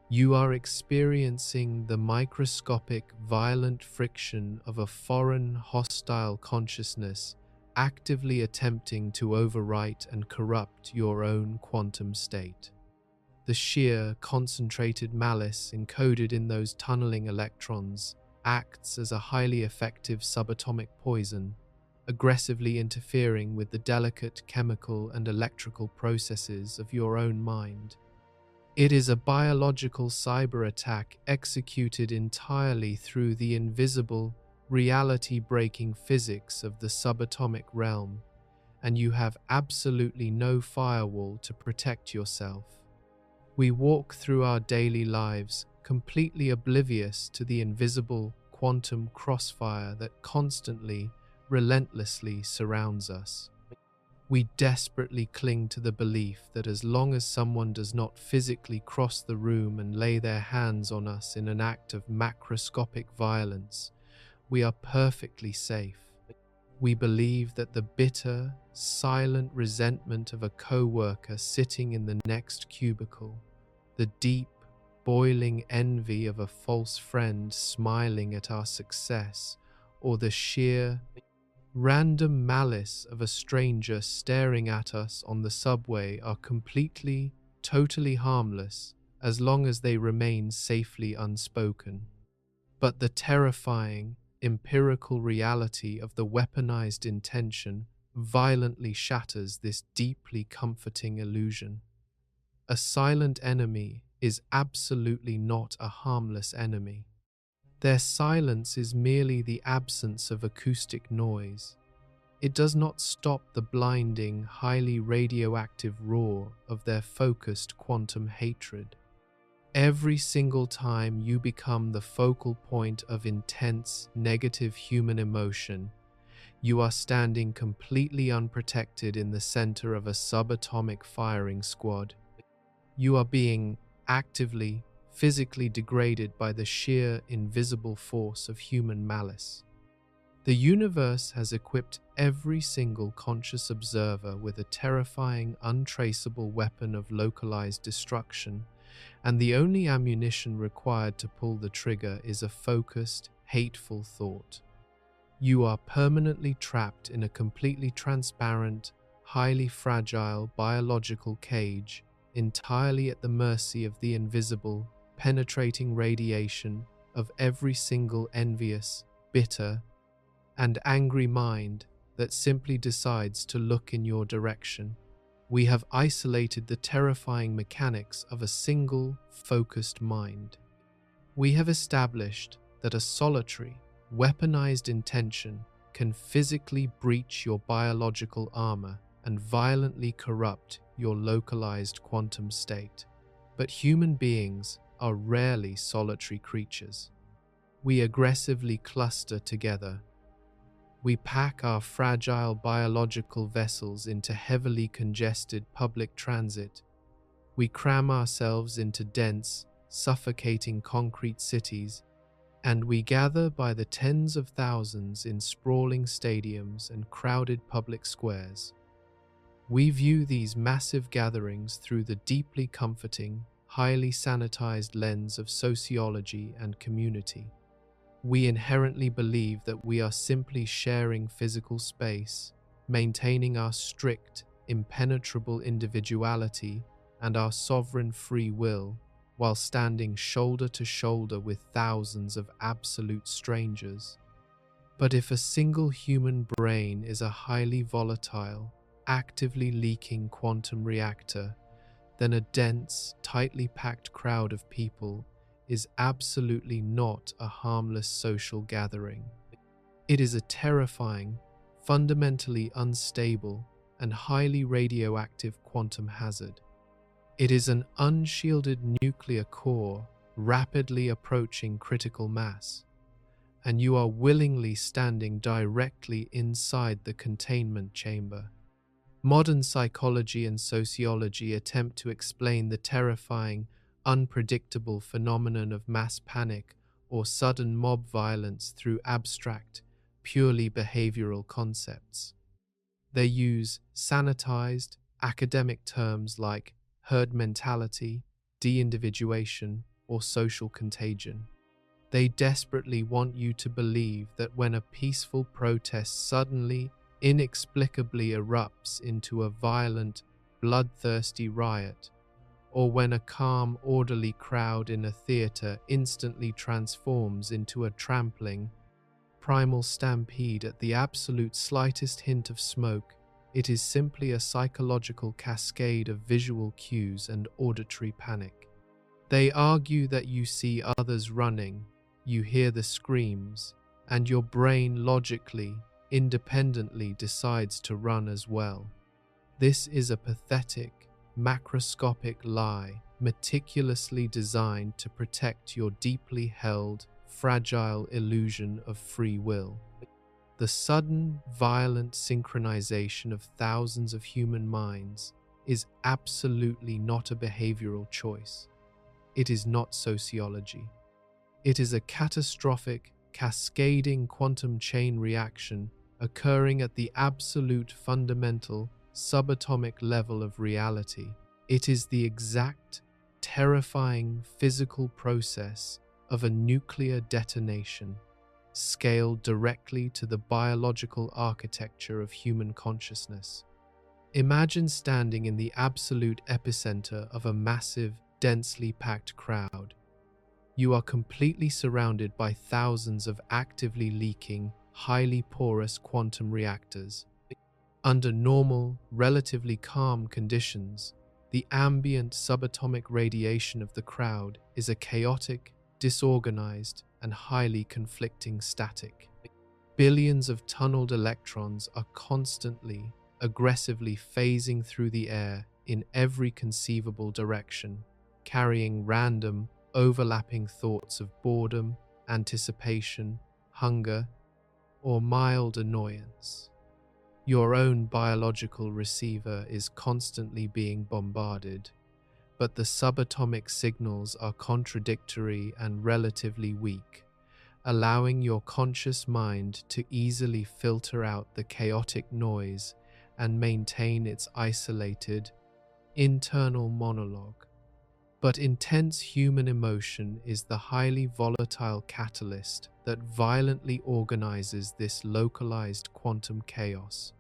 You are experiencing the microscopic, violent friction of a foreign, hostile consciousness actively attempting to overwrite and corrupt your own quantum state. The sheer, concentrated malice encoded in those tunneling electrons acts as a highly effective subatomic poison, aggressively interfering with the delicate chemical and electrical processes of your own mind. It is a biological cyber attack executed entirely through the invisible, reality-breaking physics of the subatomic realm, and you have absolutely no firewall to protect yourself. We walk through our daily lives completely oblivious to the invisible quantum crossfire that constantly, relentlessly surrounds us. We desperately cling to the belief that as long as someone does not physically cross the room and lay their hands on us in an act of macroscopic violence, we are perfectly safe. We believe that the bitter, silent resentment of a co-worker sitting in the next cubicle, the deep, boiling envy of a false friend smiling at our success, or the sheer, random malice of a stranger staring at us on the subway are completely, totally harmless as long as they remain safely unspoken. But the terrifying, empirical reality of the weaponized intention violently shatters this deeply comforting illusion. A silent enemy is absolutely not a harmless enemy. Their silence is merely the absence of acoustic noise. It does not stop the blinding, highly radioactive roar of their focused quantum hatred. Every single time you become the focal point of intense, negative human emotion, you are standing completely unprotected in the center of a subatomic firing squad. You are being actively, physically degraded by the sheer, invisible force of human malice. The universe has equipped every single conscious observer with a terrifying, untraceable weapon of localized destruction, and the only ammunition required to pull the trigger is a focused, hateful thought. You are permanently trapped in a completely transparent, highly fragile biological cage, entirely at the mercy of the invisible, penetrating radiation of every single envious, bitter, and angry mind that simply decides to look in your direction. We have isolated the terrifying mechanics of a single, focused mind. We have established that a solitary, weaponized intention can physically breach your biological armor and violently corrupt your localized quantum state. But human beings are rarely solitary creatures. We aggressively cluster together. We pack our fragile biological vessels into heavily congested public transit. We cram ourselves into dense, suffocating concrete cities, and we gather by the tens of thousands in sprawling stadiums and crowded public squares. We view these massive gatherings through the deeply comforting, highly sanitized lens of sociology and community. We inherently believe that we are simply sharing physical space, maintaining our strict, impenetrable individuality and our sovereign free will, while standing shoulder to shoulder with thousands of absolute strangers. But if a single human brain is a highly volatile, actively leaking quantum reactor, then a dense, tightly packed crowd of people is absolutely not a harmless social gathering. It is a terrifying, fundamentally unstable, and highly radioactive quantum hazard. It is an unshielded nuclear core rapidly approaching critical mass, and you are willingly standing directly inside the containment chamber. Modern psychology and sociology attempt to explain the terrifying, unpredictable phenomenon of mass panic or sudden mob violence through abstract, purely behavioral concepts. They use sanitized, academic terms like herd mentality, de-individuation, or social contagion. They desperately want you to believe that when a peaceful protest suddenly, inexplicably erupts into a violent, bloodthirsty riot, or when a calm, orderly crowd in a theater instantly transforms into a trampling, primal stampede at the absolute slightest hint of smoke, it is simply a psychological cascade of visual cues and auditory panic. They argue that you see others running, you hear the screams, and your brain logically, independently decides to run as well. This is a pathetic, macroscopic lie meticulously designed to protect your deeply held, fragile illusion of free will. The sudden, violent synchronization of thousands of human minds is absolutely not a behavioral choice. It is not sociology. It is a catastrophic, cascading quantum chain reaction occurring at the absolute fundamental, subatomic level of reality. It is the exact, terrifying physical process of a nuclear detonation, scaled directly to the biological architecture of human consciousness. Imagine standing in the absolute epicenter of a massive, densely packed crowd. You are completely surrounded by thousands of actively leaking, highly porous quantum reactors. Under normal, relatively calm conditions, the ambient subatomic radiation of the crowd is a chaotic, disorganized, and highly conflicting static. Billions of tunneled electrons are constantly, aggressively phasing through the air in every conceivable direction, carrying random, overlapping thoughts of boredom, anticipation, hunger, or mild annoyance. Your own biological receiver is constantly being bombarded, but the subatomic signals are contradictory and relatively weak, allowing your conscious mind to easily filter out the chaotic noise and maintain its isolated, internal monologue. But intense human emotion is the highly volatile catalyst that violently organizes this localized quantum chaos.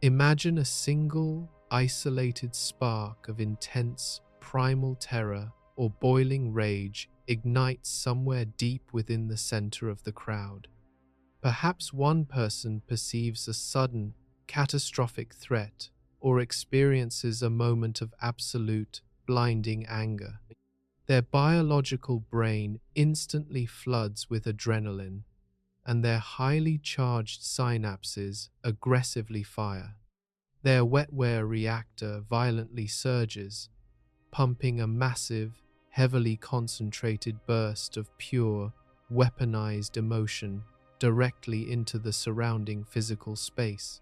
Imagine a single, isolated spark of intense, primal terror or boiling rage ignites somewhere deep within the center of the crowd. Perhaps one person perceives a sudden, catastrophic threat or experiences a moment of absolute, blinding anger. Their biological brain instantly floods with adrenaline, and their highly charged synapses aggressively fire. Their Wetware reactor violently surges, pumping a massive, heavily concentrated burst of pure, weaponized emotion directly into the surrounding physical space.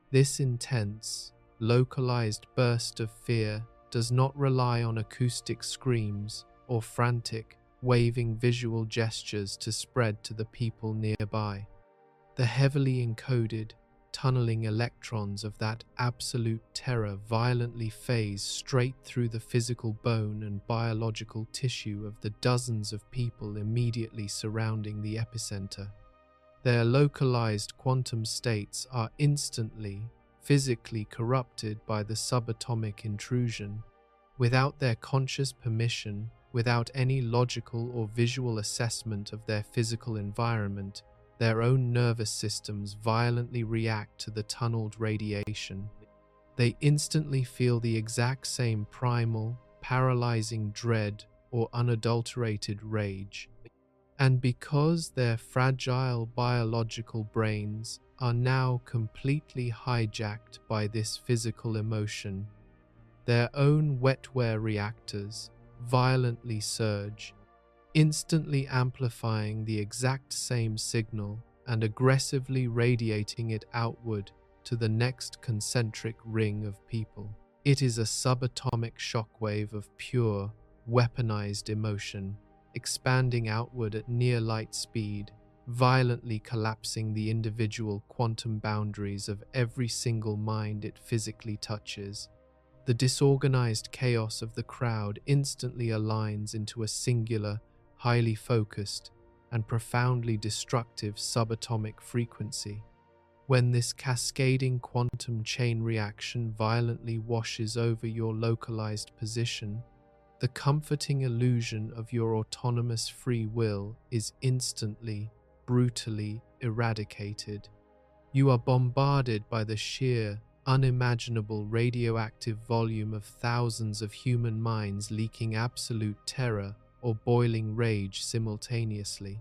This intense, localized burst of fear does not rely on acoustic screams or frantic, waving visual gestures to spread to the people nearby. The heavily encoded, tunneling electrons of that absolute terror violently phase straight through the physical bone and biological tissue of the dozens of people immediately surrounding the epicenter. Their localized quantum states are instantly, physically corrupted by the subatomic intrusion, without their conscious permission, without any logical or visual assessment of their physical environment. Their own nervous systems violently react to the tunneled radiation. They instantly feel the exact same primal, paralyzing dread or unadulterated rage. And because their fragile biological brains are now completely hijacked by this physical emotion, their own wetware reactors violently surge, instantly amplifying the exact same signal and aggressively radiating it outward to the next concentric ring of people. It is a subatomic shockwave of pure, weaponized emotion, expanding outward at near light speed, violently collapsing the individual quantum boundaries of every single mind it physically touches. The disorganized chaos of the crowd instantly aligns into a singular, highly focused, and profoundly destructive subatomic frequency. When this cascading quantum chain reaction violently washes over your localized position, the comforting illusion of your autonomous free will is instantly, brutally eradicated. You are bombarded by the sheer, unimaginable radioactive volume of thousands of human minds leaking absolute terror or boiling rage simultaneously.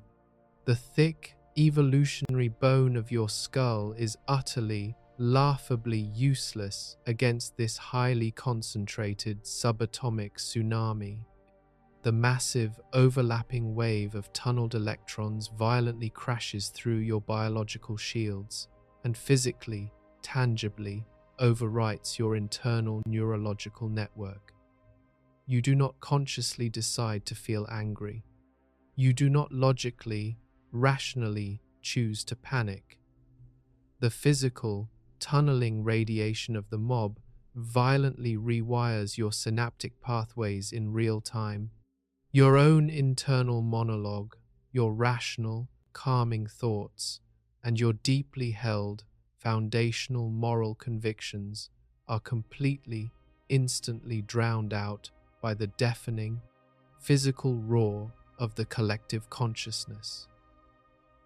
The thick, evolutionary bone of your skull is utterly, laughably useless against this highly concentrated subatomic tsunami. The massive, overlapping wave of tunneled electrons violently crashes through your biological shields and physically, tangibly, overwrites your internal neurological network. You do not consciously decide to feel angry. You do not logically, rationally choose to panic. The physical, tunneling radiation of the mob violently rewires your synaptic pathways in real time. Your own internal monologue, your rational, calming thoughts, and your deeply held, foundational moral convictions are completely, instantly drowned out by the deafening, physical roar of the collective consciousness.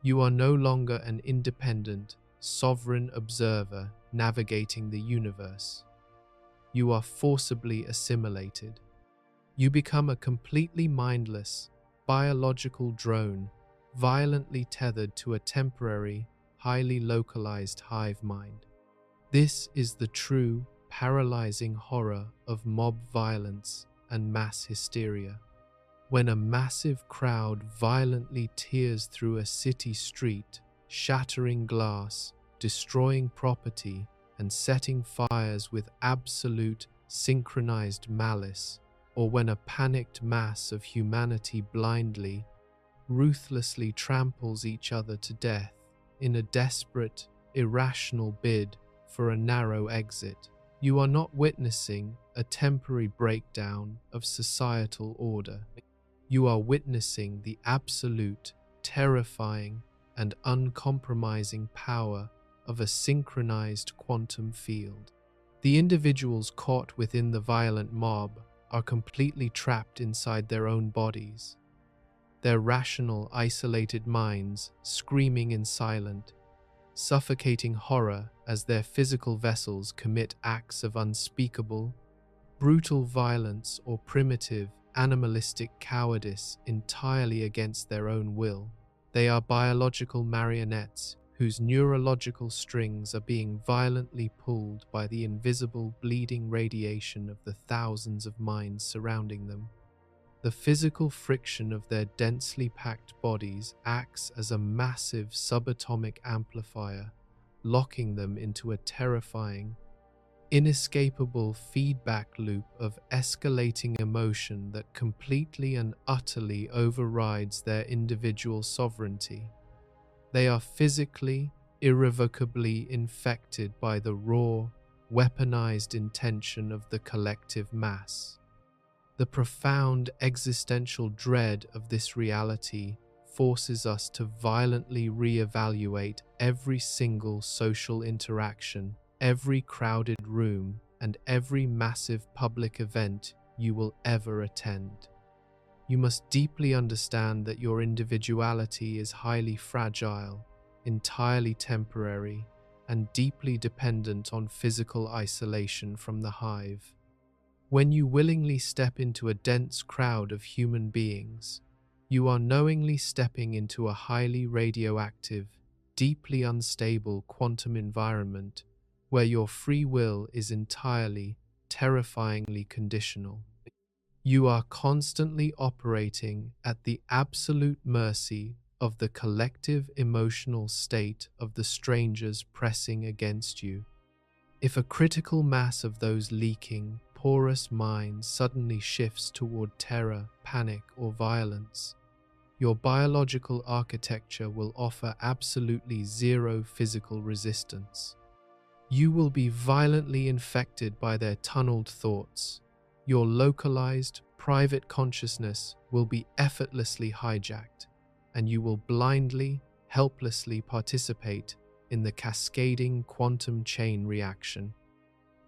You are no longer an independent, sovereign observer navigating the universe. You are forcibly assimilated. You become a completely mindless, biological drone, violently tethered to a temporary, highly localized hive mind. This is the true, paralyzing horror of mob violence and mass hysteria. When a massive crowd violently tears through a city street, shattering glass, destroying property, and setting fires with absolute, synchronized malice, or when a panicked mass of humanity blindly, ruthlessly tramples each other to death in a desperate, irrational bid for a narrow exit, you are not witnessing a temporary breakdown of societal order. You are witnessing the absolute, terrifying, and uncompromising power of a synchronized quantum field. The individuals caught within the violent mob are completely trapped inside their own bodies, their rational, isolated minds screaming in silent, suffocating horror as their physical vessels commit acts of unspeakable, brutal violence or primitive, animalistic cowardice entirely against their own will. They are biological marionettes whose neurological strings are being violently pulled by the invisible bleeding radiation of the thousands of minds surrounding them. The physical friction of their densely packed bodies acts as a massive subatomic amplifier, locking them into a terrifying, inescapable feedback loop of escalating emotion that completely and utterly overrides their individual sovereignty. They are physically, irrevocably infected by the raw, weaponized intention of the collective mass. The profound existential dread of this reality forces us to violently reevaluate every single social interaction, every crowded room, and every massive public event you will ever attend. You must deeply understand that your individuality is highly fragile, entirely temporary, and deeply dependent on physical isolation from the hive. When you willingly step into a dense crowd of human beings, you are knowingly stepping into a highly radioactive, deeply unstable quantum environment where your free will is entirely, terrifyingly conditional. You are constantly operating at the absolute mercy of the collective emotional state of the strangers pressing against you. If a critical mass of those leaking, porous minds suddenly shifts toward terror, panic, or violence, your biological architecture will offer absolutely zero physical resistance. You will be violently infected by their tunneled thoughts. Your localized, private consciousness will be effortlessly hijacked, and you will blindly, helplessly participate in the cascading quantum chain reaction.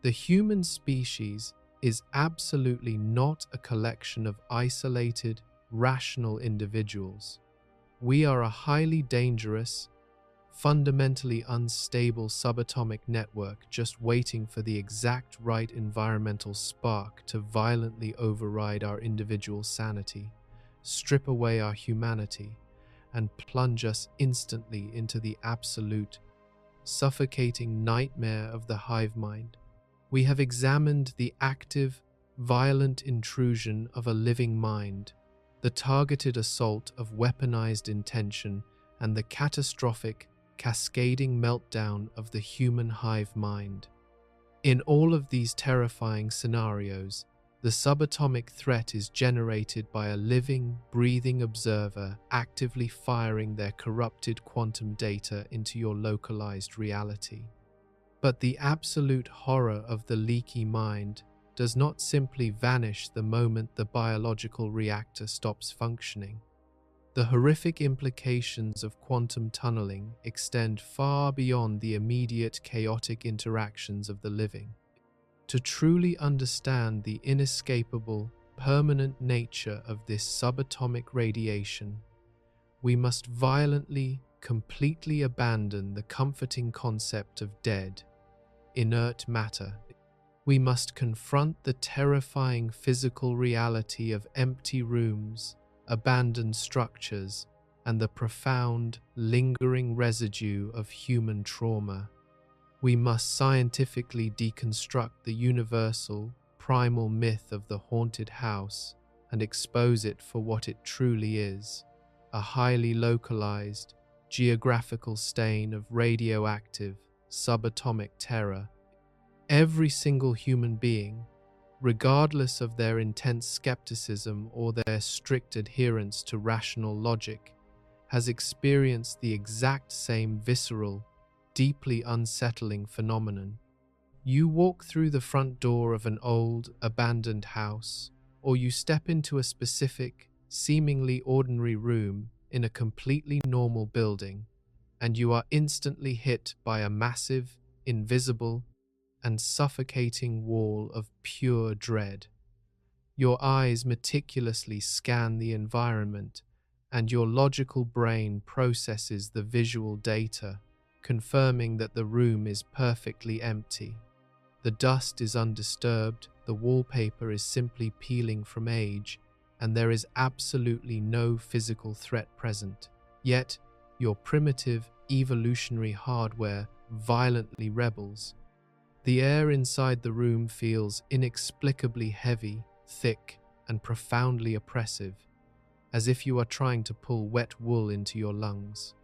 The human species is absolutely not a collection of isolated, rational individuals. We are a highly dangerous, fundamentally unstable subatomic network just waiting for the exact right environmental spark to violently override our individual sanity, strip away our humanity, and plunge us instantly into the absolute, suffocating nightmare of the hive mind. We have examined the active, violent intrusion of a living mind, the targeted assault of weaponized intention, and the catastrophic, cascading meltdown of the human hive mind. In all of these terrifying scenarios, the subatomic threat is generated by a living, breathing observer actively firing their corrupted quantum data into your localized reality. But the absolute horror of the leaky mind does not simply vanish the moment the biological reactor stops functioning. The horrific implications of quantum tunneling extend far beyond the immediate chaotic interactions of the living. To truly understand the inescapable, permanent nature of this subatomic radiation, we must violently, completely abandon the comforting concept of dead, inert matter. We must confront the terrifying physical reality of empty rooms, abandoned structures, and the profound, lingering residue of human trauma. We must scientifically deconstruct the universal, primal myth of the haunted house and expose it for what it truly is, a highly localized, geographical stain of radioactive, subatomic terror. Every single human being, regardless of their intense skepticism or their strict adherence to rational logic, has experienced the exact same visceral, deeply unsettling phenomenon. You walk through the front door of an old, abandoned house, or you step into a specific, seemingly ordinary room in a completely normal building, and you are instantly hit by a massive, invisible, and suffocating wall of pure dread. Your eyes meticulously scan the environment, and your logical brain processes the visual data, confirming that the room is perfectly empty. The dust is undisturbed, the wallpaper is simply peeling from age, and there is absolutely no physical threat present. Yet, your primitive, evolutionary hardware violently rebels. The air inside the room feels inexplicably heavy, thick, and profoundly oppressive, as if you are trying to pull wet wool into your lungs.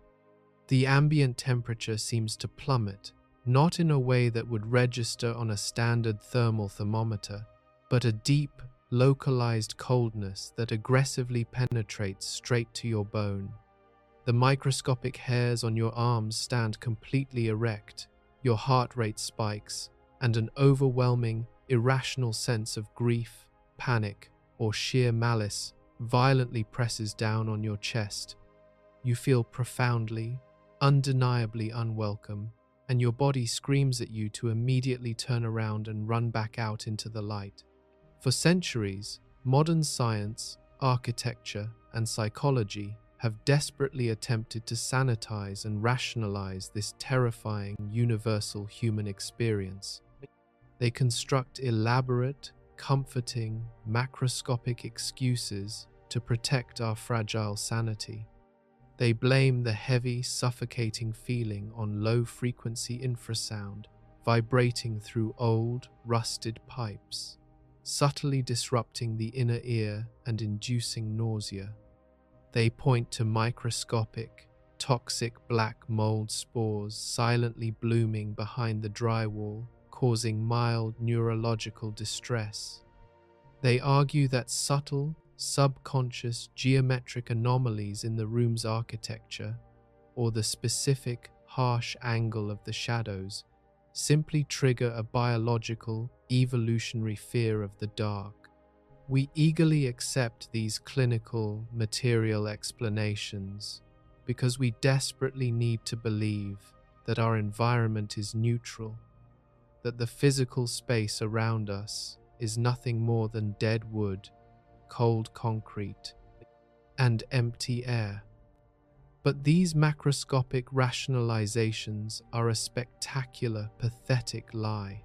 The ambient temperature seems to plummet, not in a way that would register on a standard thermal thermometer, but a deep, localized coldness that aggressively penetrates straight to your bone. The microscopic hairs on your arms stand completely erect, your heart rate spikes, and an overwhelming, irrational sense of grief, panic, or sheer malice violently presses down on your chest. You feel profoundly, undeniably unwelcome, and your body screams at you to immediately turn around and run back out into the light. For centuries, modern science, architecture, and psychology have desperately attempted to sanitize and rationalize this terrifying universal human experience. They construct elaborate, comforting, macroscopic excuses to protect our fragile sanity. They blame the heavy, suffocating feeling on low-frequency infrasound vibrating through old, rusted pipes, subtly disrupting the inner ear and inducing nausea. They point to microscopic, toxic black mold spores silently blooming behind the drywall, causing mild neurological distress. They argue that subtle, subconscious geometric anomalies in the room's architecture, or the specific, harsh angle of the shadows, simply trigger a biological, evolutionary fear of the dark. We eagerly accept these clinical, material explanations because we desperately need to believe that our environment is neutral, that the physical space around us is nothing more than dead wood, cold concrete, and empty air. But these macroscopic rationalizations are a spectacular, pathetic lie.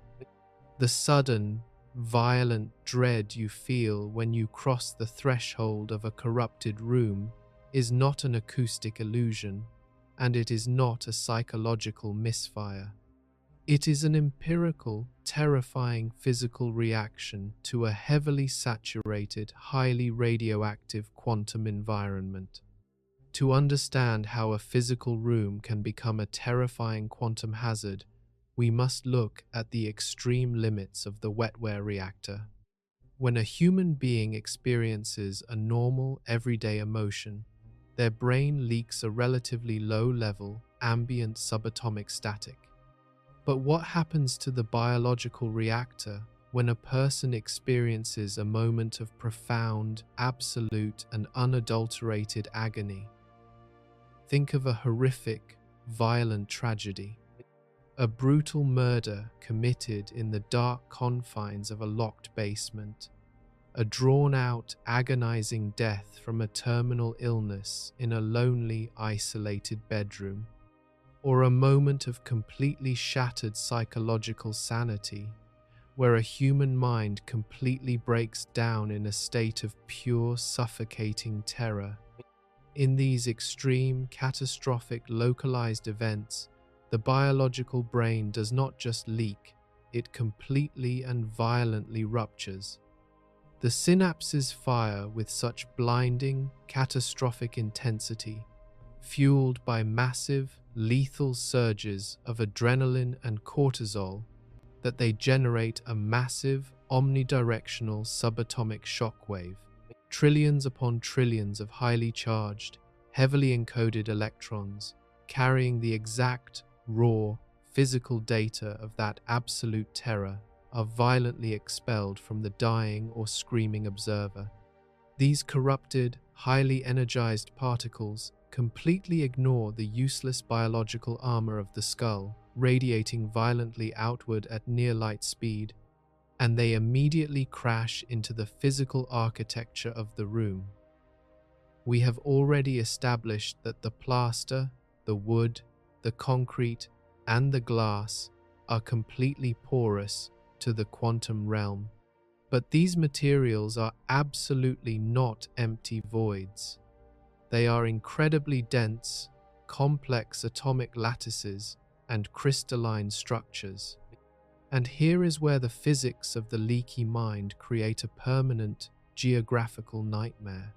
The sudden, violent dread you feel when you cross the threshold of a corrupted room is not an acoustic illusion, and it is not a psychological misfire. It is an empirical, terrifying physical reaction to a heavily saturated, highly radioactive quantum environment. To understand how a physical room can become a terrifying quantum hazard, we must look at the extreme limits of the Wetware reactor. When a human being experiences a normal, everyday emotion, their brain leaks a relatively low-level, ambient subatomic static. But what happens to the biological reactor when a person experiences a moment of profound, absolute, and unadulterated agony? Think of a horrific, violent tragedy. A brutal murder committed in the dark confines of a locked basement. A drawn-out, agonizing death from a terminal illness in a lonely, isolated bedroom. Or a moment of completely shattered psychological sanity, where a human mind completely breaks down in a state of pure, suffocating terror. In these extreme, catastrophic, localized events, the biological brain does not just leak, it completely and violently ruptures. The synapses fire with such blinding, catastrophic intensity, fueled by massive, lethal surges of adrenaline and cortisol, that they generate a massive, omnidirectional subatomic shockwave. Trillions upon trillions of highly charged, heavily encoded electrons, carrying the exact, raw, physical data of that absolute terror, are violently expelled from the dying or screaming observer. These corrupted, highly energized particles completely ignore the useless biological armor of the skull, radiating violently outward at near light speed, and they immediately crash into the physical architecture of the room. We have already established that the plaster, the wood, the concrete, and the glass are completely porous to the quantum realm. But these materials are absolutely not empty voids. They are incredibly dense, complex atomic lattices and crystalline structures. And here is where the physics of the leaky mind create a permanent, geographical nightmare.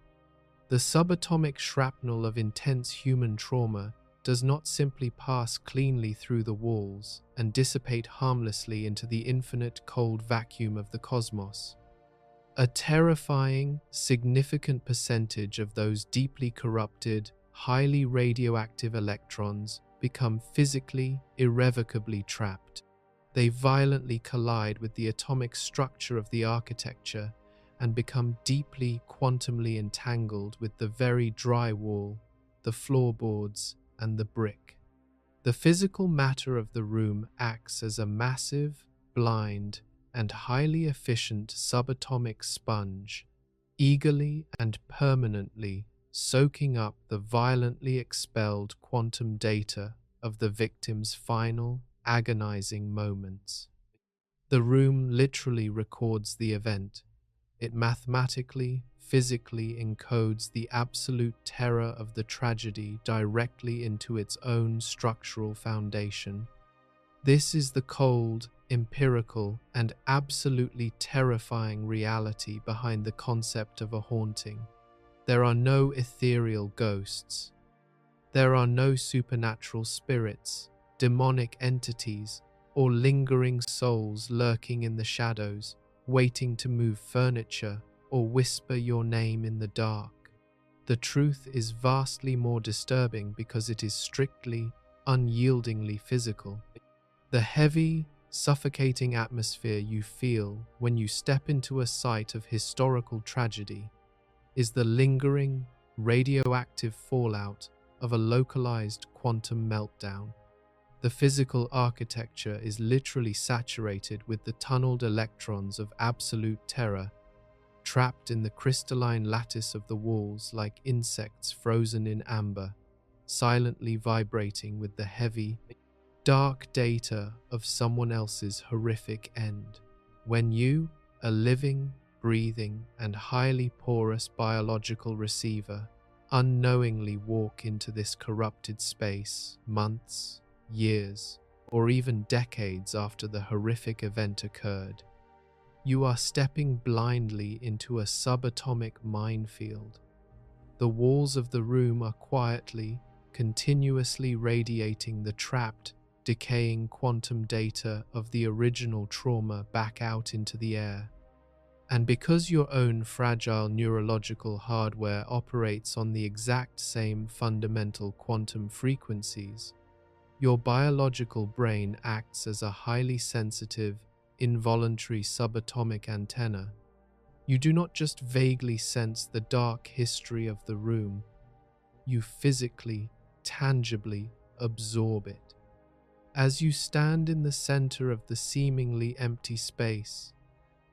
The subatomic shrapnel of intense human trauma does not simply pass cleanly through the walls and dissipate harmlessly into the infinite cold vacuum of the cosmos. A terrifying, significant percentage of those deeply corrupted, highly radioactive electrons become physically, irrevocably trapped. They violently collide with the atomic structure of the architecture and become deeply quantumly entangled with the very drywall, the floorboards, and the brick. The physical matter of the room acts as a massive, blind, and highly efficient subatomic sponge, eagerly and permanently soaking up the violently expelled quantum data of the victim's final, agonizing moments. The room literally records the event. It mathematically, physically encodes the absolute terror of the tragedy directly into its own structural foundation. This is the cold, empirical, and absolutely terrifying reality behind the concept of a haunting. There are no ethereal ghosts. There are no supernatural spirits, demonic entities, or lingering souls lurking in the shadows, waiting to move furniture or whisper your name in the dark. The truth is vastly more disturbing because it is strictly, unyieldingly physical. The heavy, suffocating atmosphere you feel when you step into a site of historical tragedy is the lingering, radioactive fallout of a localized quantum meltdown. The physical architecture is literally saturated with the tunneled electrons of absolute terror, trapped in the crystalline lattice of the walls like insects frozen in amber, silently vibrating with the heavy, dark data of someone else's horrific end. When you, a living, breathing, and highly porous biological receiver, unknowingly walk into this corrupted space months, years, or even decades after the horrific event occurred, you are stepping blindly into a subatomic minefield. The walls of the room are quietly, continuously radiating the trapped, decaying quantum data of the original trauma back out into the air. And because your own fragile neurological hardware operates on the exact same fundamental quantum frequencies, your biological brain acts as a highly sensitive, involuntary subatomic antenna. You do not just vaguely sense the dark history of the room, you physically, tangibly absorb it. As you stand in the center of the seemingly empty space,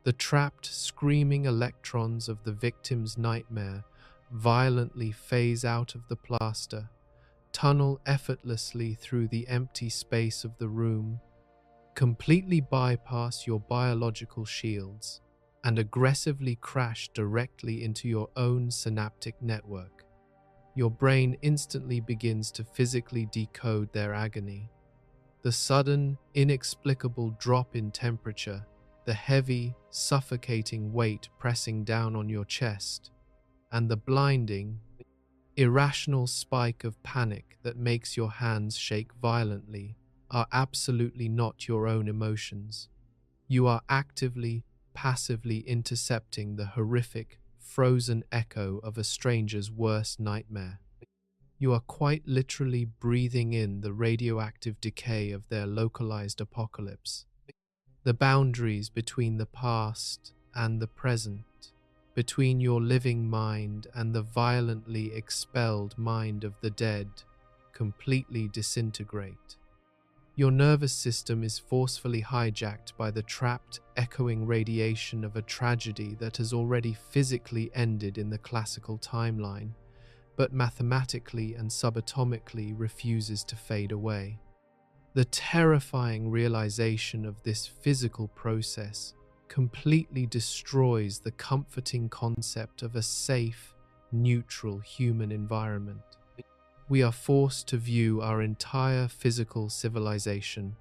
the trapped, screaming electrons of the victim's nightmare violently phase out of the plaster, tunnel effortlessly through the empty space of the room, completely bypass your biological shields, and aggressively crash directly into your own synaptic network. Your brain instantly begins to physically decode their agony. The sudden, inexplicable drop in temperature, the heavy, suffocating weight pressing down on your chest, and the blinding, irrational spike of panic that makes your hands shake violently are absolutely not your own emotions. You are actively, passively intercepting the horrific, frozen echo of a stranger's worst nightmare. You are quite literally breathing in the radioactive decay of their localized apocalypse. The boundaries between the past and the present, between your living mind and the violently expelled mind of the dead, completely disintegrate. Your nervous system is forcefully hijacked by the trapped, echoing radiation of a tragedy that has already physically ended in the classical timeline, but mathematically and subatomically refuses to fade away. The terrifying realization of this physical process completely destroys the comforting concept of a safe, neutral human environment. We are forced to view our entire physical civilization,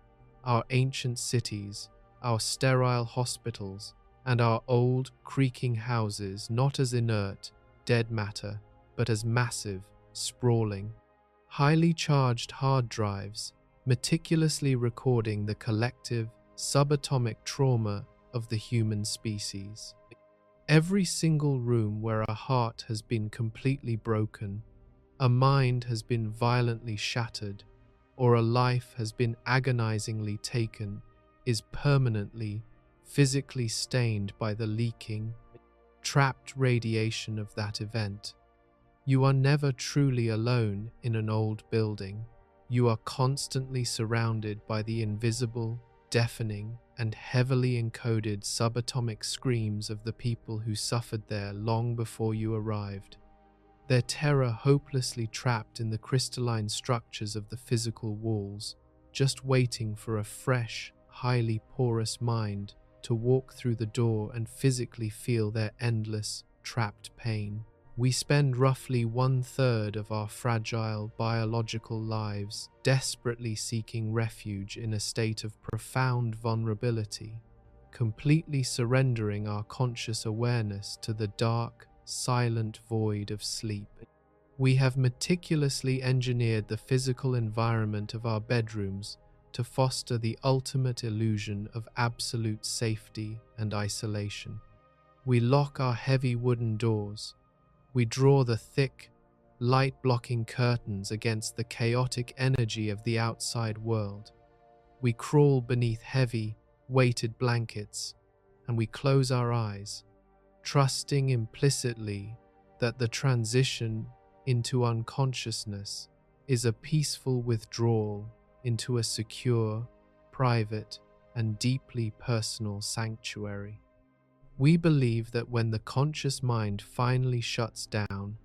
our ancient cities, our sterile hospitals, and our old, creaking houses not as inert, dead matter, but as massive, sprawling, highly charged hard drives, meticulously recording the collective subatomic trauma of the human species. Every single room where a heart has been completely broken, a mind has been violently shattered, or a life has been agonizingly taken is permanently, physically stained by the leaking, trapped radiation of that event. You are never truly alone in an old building. You are constantly surrounded by the invisible, deafening, and heavily encoded subatomic screams of the people who suffered there long before you arrived. Their terror hopelessly trapped in the crystalline structures of the physical walls, just waiting for a fresh, highly porous mind to walk through the door and physically feel their endless, trapped pain. We spend roughly 1/3 of our fragile biological lives desperately seeking refuge in a state of profound vulnerability, completely surrendering our conscious awareness to the dark, silent void of sleep. We have meticulously engineered the physical environment of our bedrooms to foster the ultimate illusion of absolute safety and isolation. We lock our heavy wooden doors. We draw the thick, light-blocking curtains against the chaotic energy of the outside world. We crawl beneath heavy, weighted blankets, and we close our eyes, trusting implicitly that the transition into unconsciousness is a peaceful withdrawal into a secure, private, and deeply personal sanctuary. We believe that when the conscious mind finally shuts down,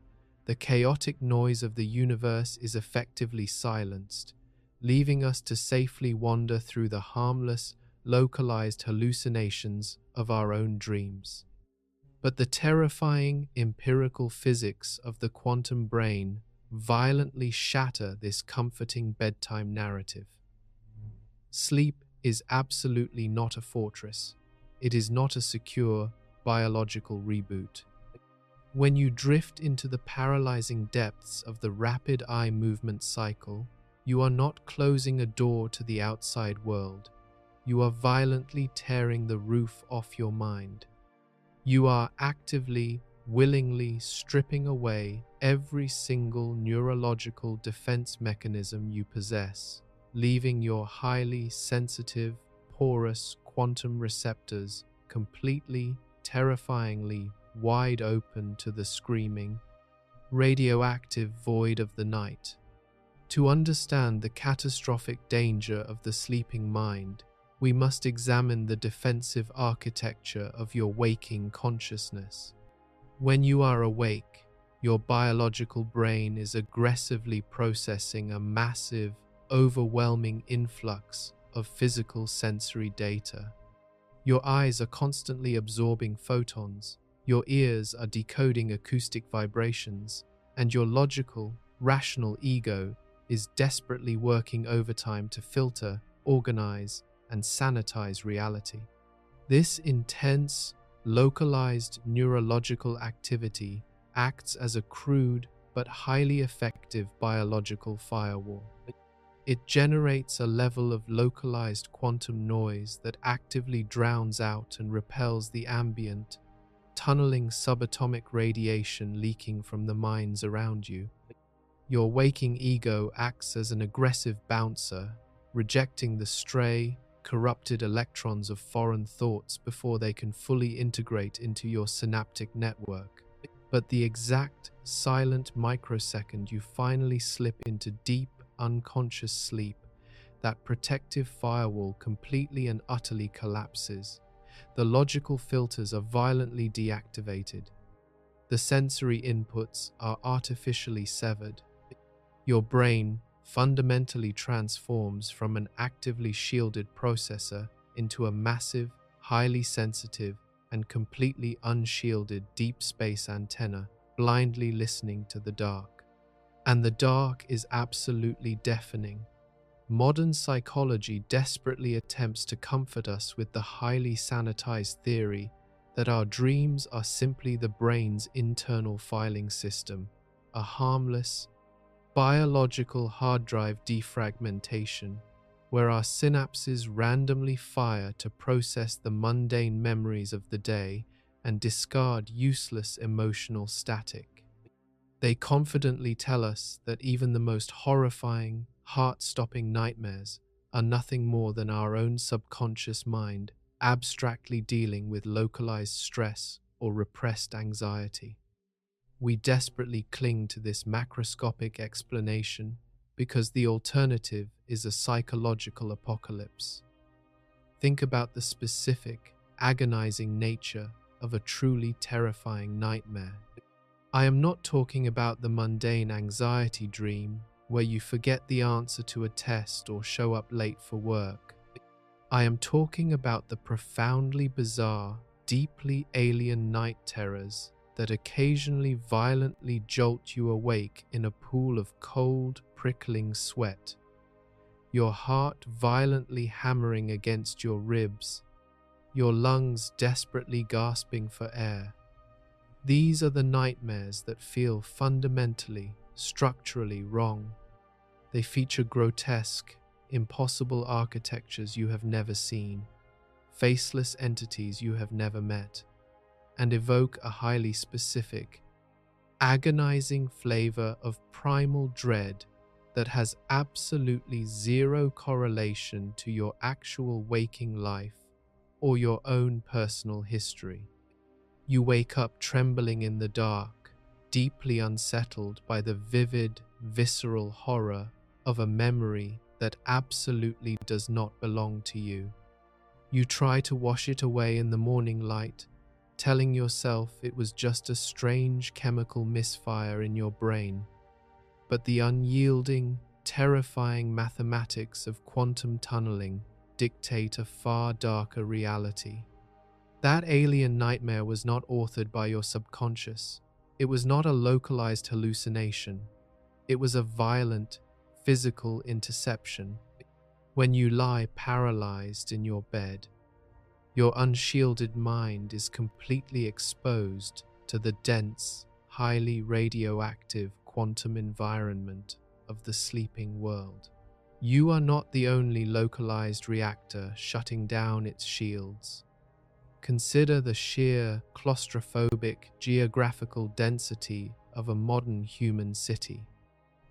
the chaotic noise of the universe is effectively silenced, leaving us to safely wander through the harmless, localized hallucinations of our own dreams. But the terrifying empirical physics of the quantum brain violently shatter this comforting bedtime narrative. Sleep is absolutely not a fortress. It is not a secure, biological reboot. When you drift into the paralyzing depths of the rapid eye movement cycle, you are not closing a door to the outside world. You are violently tearing the roof off your mind. You are actively, willingly stripping away every single neurological defense mechanism you possess, leaving your highly sensitive, porous quantum receptors completely, terrifyingly wide open to the screaming, radioactive void of the night. To understand the catastrophic danger of the sleeping mind, we must examine the defensive architecture of your waking consciousness. When you are awake, your biological brain is aggressively processing a massive, overwhelming influx of physical sensory data. Your eyes are constantly absorbing photons, your ears are decoding acoustic vibrations, and your logical, rational ego is desperately working overtime to filter, organize, and sanitize reality. This intense, localized neurological activity acts as a crude but highly effective biological firewall. It generates a level of localized quantum noise that actively drowns out and repels the ambient, tunneling subatomic radiation leaking from the minds around you. Your waking ego acts as an aggressive bouncer, rejecting the stray, corrupted electrons of foreign thoughts before they can fully integrate into your synaptic network. But the exact, silent microsecond you finally slip into deep, unconscious sleep, that protective firewall completely and utterly collapses. The logical filters are violently deactivated. The sensory inputs are artificially severed. Your brain fundamentally transforms from an actively shielded processor into a massive, highly sensitive, and completely unshielded deep space antenna, blindly listening to the dark. And the dark is absolutely deafening. Modern psychology desperately attempts to comfort us with the highly sanitized theory that our dreams are simply the brain's internal filing system, a harmless, biological hard drive defragmentation, where our synapses randomly fire to process the mundane memories of the day and discard useless emotional static. They confidently tell us that even the most horrifying, heart-stopping nightmares are nothing more than our own subconscious mind abstractly dealing with localized stress or repressed anxiety. We desperately cling to this macroscopic explanation because the alternative is a psychological apocalypse. Think about the specific, agonizing nature of a truly terrifying nightmare. I am not talking about the mundane anxiety dream where you forget the answer to a test or show up late for work. I am talking about the profoundly bizarre, deeply alien night terrors that occasionally violently jolt you awake in a pool of cold, prickling sweat, your heart violently hammering against your ribs, your lungs desperately gasping for air. These are the nightmares that feel fundamentally, structurally wrong. They feature grotesque, impossible architectures you have never seen, faceless entities you have never met, and evoke a highly specific, agonizing flavor of primal dread that has absolutely zero correlation to your actual waking life or your own personal history. You wake up trembling in the dark, deeply unsettled by the vivid, visceral horror of a memory that absolutely does not belong to you. You try to wash it away in the morning light, telling yourself it was just a strange chemical misfire in your brain. But the unyielding, terrifying mathematics of quantum tunneling dictate a far darker reality. That alien nightmare was not authored by your subconscious. It was not a localized hallucination. It was a violent, physical interception. When you lie paralyzed in your bed, your unshielded mind is completely exposed to the dense, highly radioactive quantum environment of the sleeping world. You are not the only localized reactor shutting down its shields. Consider the sheer claustrophobic geographical density of a modern human city.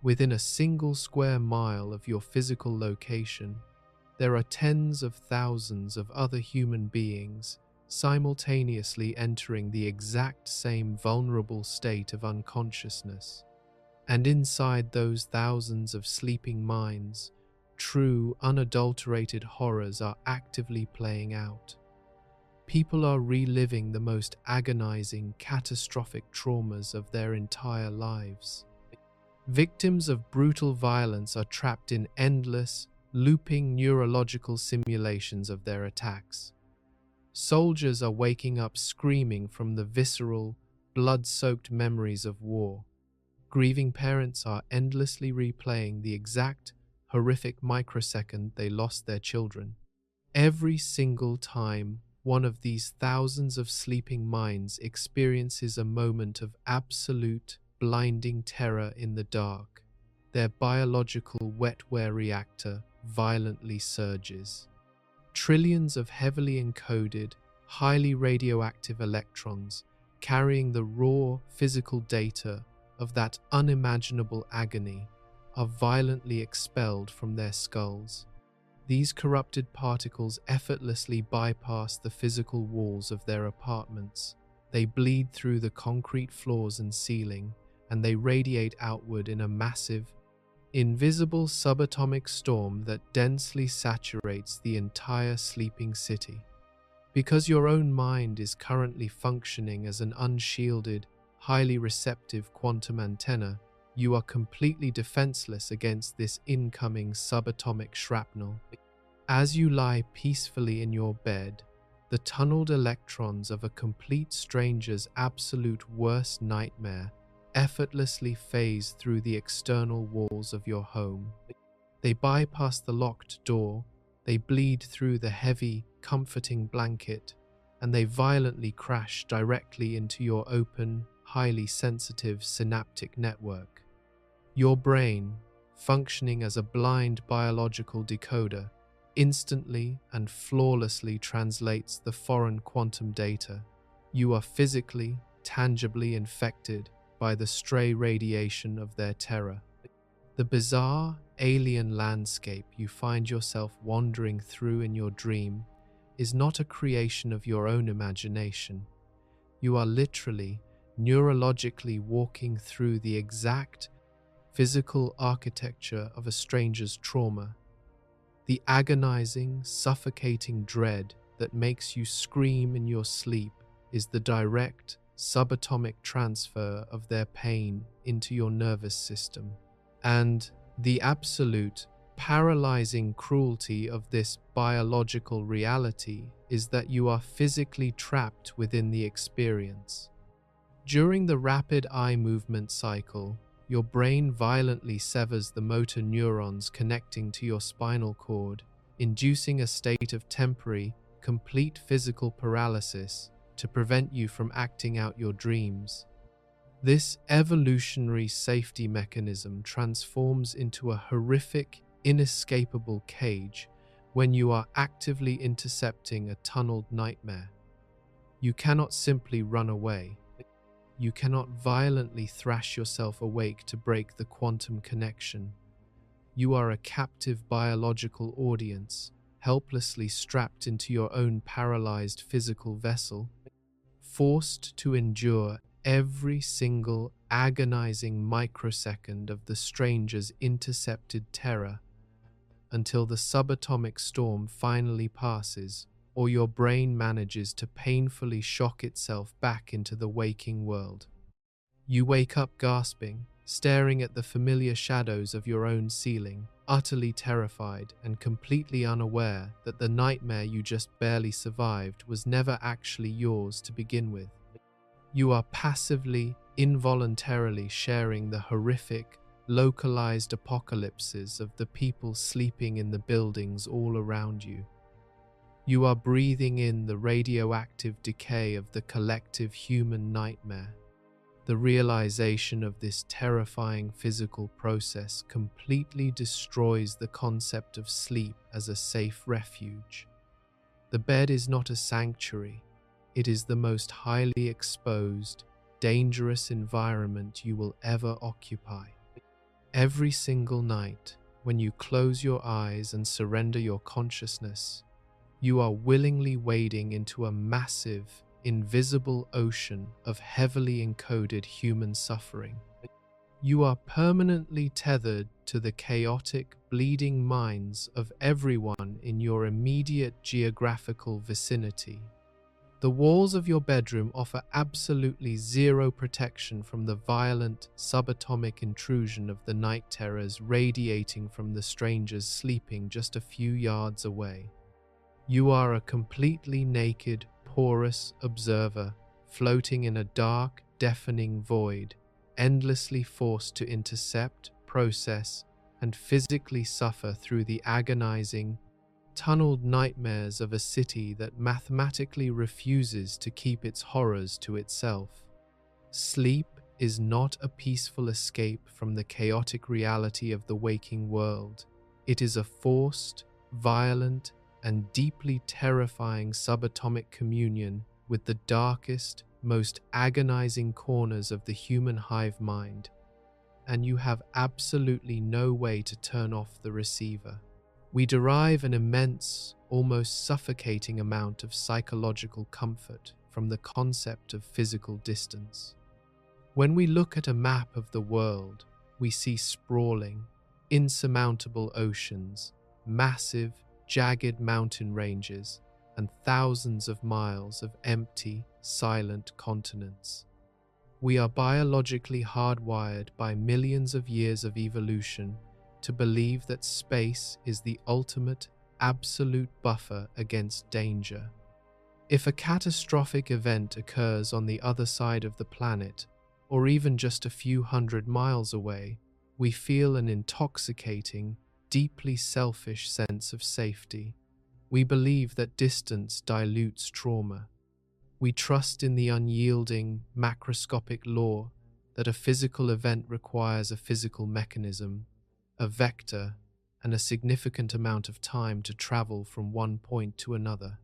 Within a single square mile of your physical location, there are tens of thousands of other human beings simultaneously entering the exact same vulnerable state of unconsciousness. And inside those thousands of sleeping minds, true, unadulterated horrors are actively playing out. People are reliving the most agonizing, catastrophic traumas of their entire lives. Victims of brutal violence are trapped in endless, looping neurological simulations of their attacks. Soldiers are waking up screaming from the visceral, blood-soaked memories of war. Grieving parents are endlessly replaying the exact, horrific microsecond they lost their children. Every single time one of these thousands of sleeping minds experiences a moment of absolute, blinding terror in the dark, their biological wetware reactor violently surges. Trillions of heavily encoded, highly radioactive electrons carrying the raw physical data of that unimaginable agony are violently expelled from their skulls. These corrupted particles effortlessly bypass the physical walls of their apartments. They bleed through the concrete floors and ceiling, and they radiate outward in a massive, invisible subatomic storm that densely saturates the entire sleeping city. Because your own mind is currently functioning as an unshielded, highly receptive quantum antenna, you are completely defenseless against this incoming subatomic shrapnel. As you lie peacefully in your bed, the tunneled electrons of a complete stranger's absolute worst nightmare effortlessly phase through the external walls of your home. They bypass the locked door, they bleed through the heavy, comforting blanket, and they violently crash directly into your open, highly sensitive synaptic network. Your brain, functioning as a blind biological decoder, instantly and flawlessly translates the foreign quantum data. You are physically, tangibly infected by the stray radiation of their terror. The bizarre, alien landscape you find yourself wandering through in your dream is not a creation of your own imagination. You are literally, neurologically walking through the exact physical architecture of a stranger's trauma. The agonizing, suffocating dread that makes you scream in your sleep is the direct, subatomic transfer of their pain into your nervous system. And the absolute, paralyzing cruelty of this biological reality is that you are physically trapped within the experience. During the rapid eye movement cycle, your brain violently severs the motor neurons connecting to your spinal cord, inducing a state of temporary, complete physical paralysis to prevent you from acting out your dreams. This evolutionary safety mechanism transforms into a horrific, inescapable cage when you are actively intercepting a tunneled nightmare. You cannot simply run away. You cannot violently thrash yourself awake to break the quantum connection. You are a captive biological audience, helplessly strapped into your own paralyzed physical vessel, forced to endure every single agonizing microsecond of the stranger's intercepted terror until the subatomic storm finally passes, or your brain manages to painfully shock itself back into the waking world. You wake up gasping, staring at the familiar shadows of your own ceiling, utterly terrified and completely unaware that the nightmare you just barely survived was never actually yours to begin with. You are passively, involuntarily sharing the horrific, localized apocalypses of the people sleeping in the buildings all around you. You are breathing in the radioactive decay of the collective human nightmare. The realization of this terrifying physical process completely destroys the concept of sleep as a safe refuge. The bed is not a sanctuary. It is the most highly exposed, dangerous environment you will ever occupy. Every single night, when you close your eyes and surrender your consciousness, you are willingly wading into a massive, invisible ocean of heavily encoded human suffering. You are permanently tethered to the chaotic, bleeding minds of everyone in your immediate geographical vicinity. The walls of your bedroom offer absolutely zero protection from the violent, subatomic intrusion of the night terrors radiating from the strangers sleeping just a few yards away. You are a completely naked, porous observer, floating in a dark, deafening void, endlessly forced to intercept, process, and physically suffer through the agonizing, tunneled nightmares of a city that mathematically refuses to keep its horrors to itself. Sleep is not a peaceful escape from the chaotic reality of the waking world. It is a forced, violent, and deeply terrifying subatomic communion with the darkest, most agonizing corners of the human hive mind, and you have absolutely no way to turn off the receiver. We derive an immense, almost suffocating amount of psychological comfort from the concept of physical distance. When we look at a map of the world, we see sprawling, insurmountable oceans, massive, jagged mountain ranges, and thousands of miles of empty, silent continents. We are biologically hardwired by millions of years of evolution to believe that space is the ultimate, absolute buffer against danger. If a catastrophic event occurs on the other side of the planet, or even just a few hundred miles away, we feel an intoxicating, deeply selfish sense of safety. We believe that distance dilutes trauma. We trust in the unyielding, macroscopic law that a physical event requires a physical mechanism, a vector, and a significant amount of time to travel from one point to another.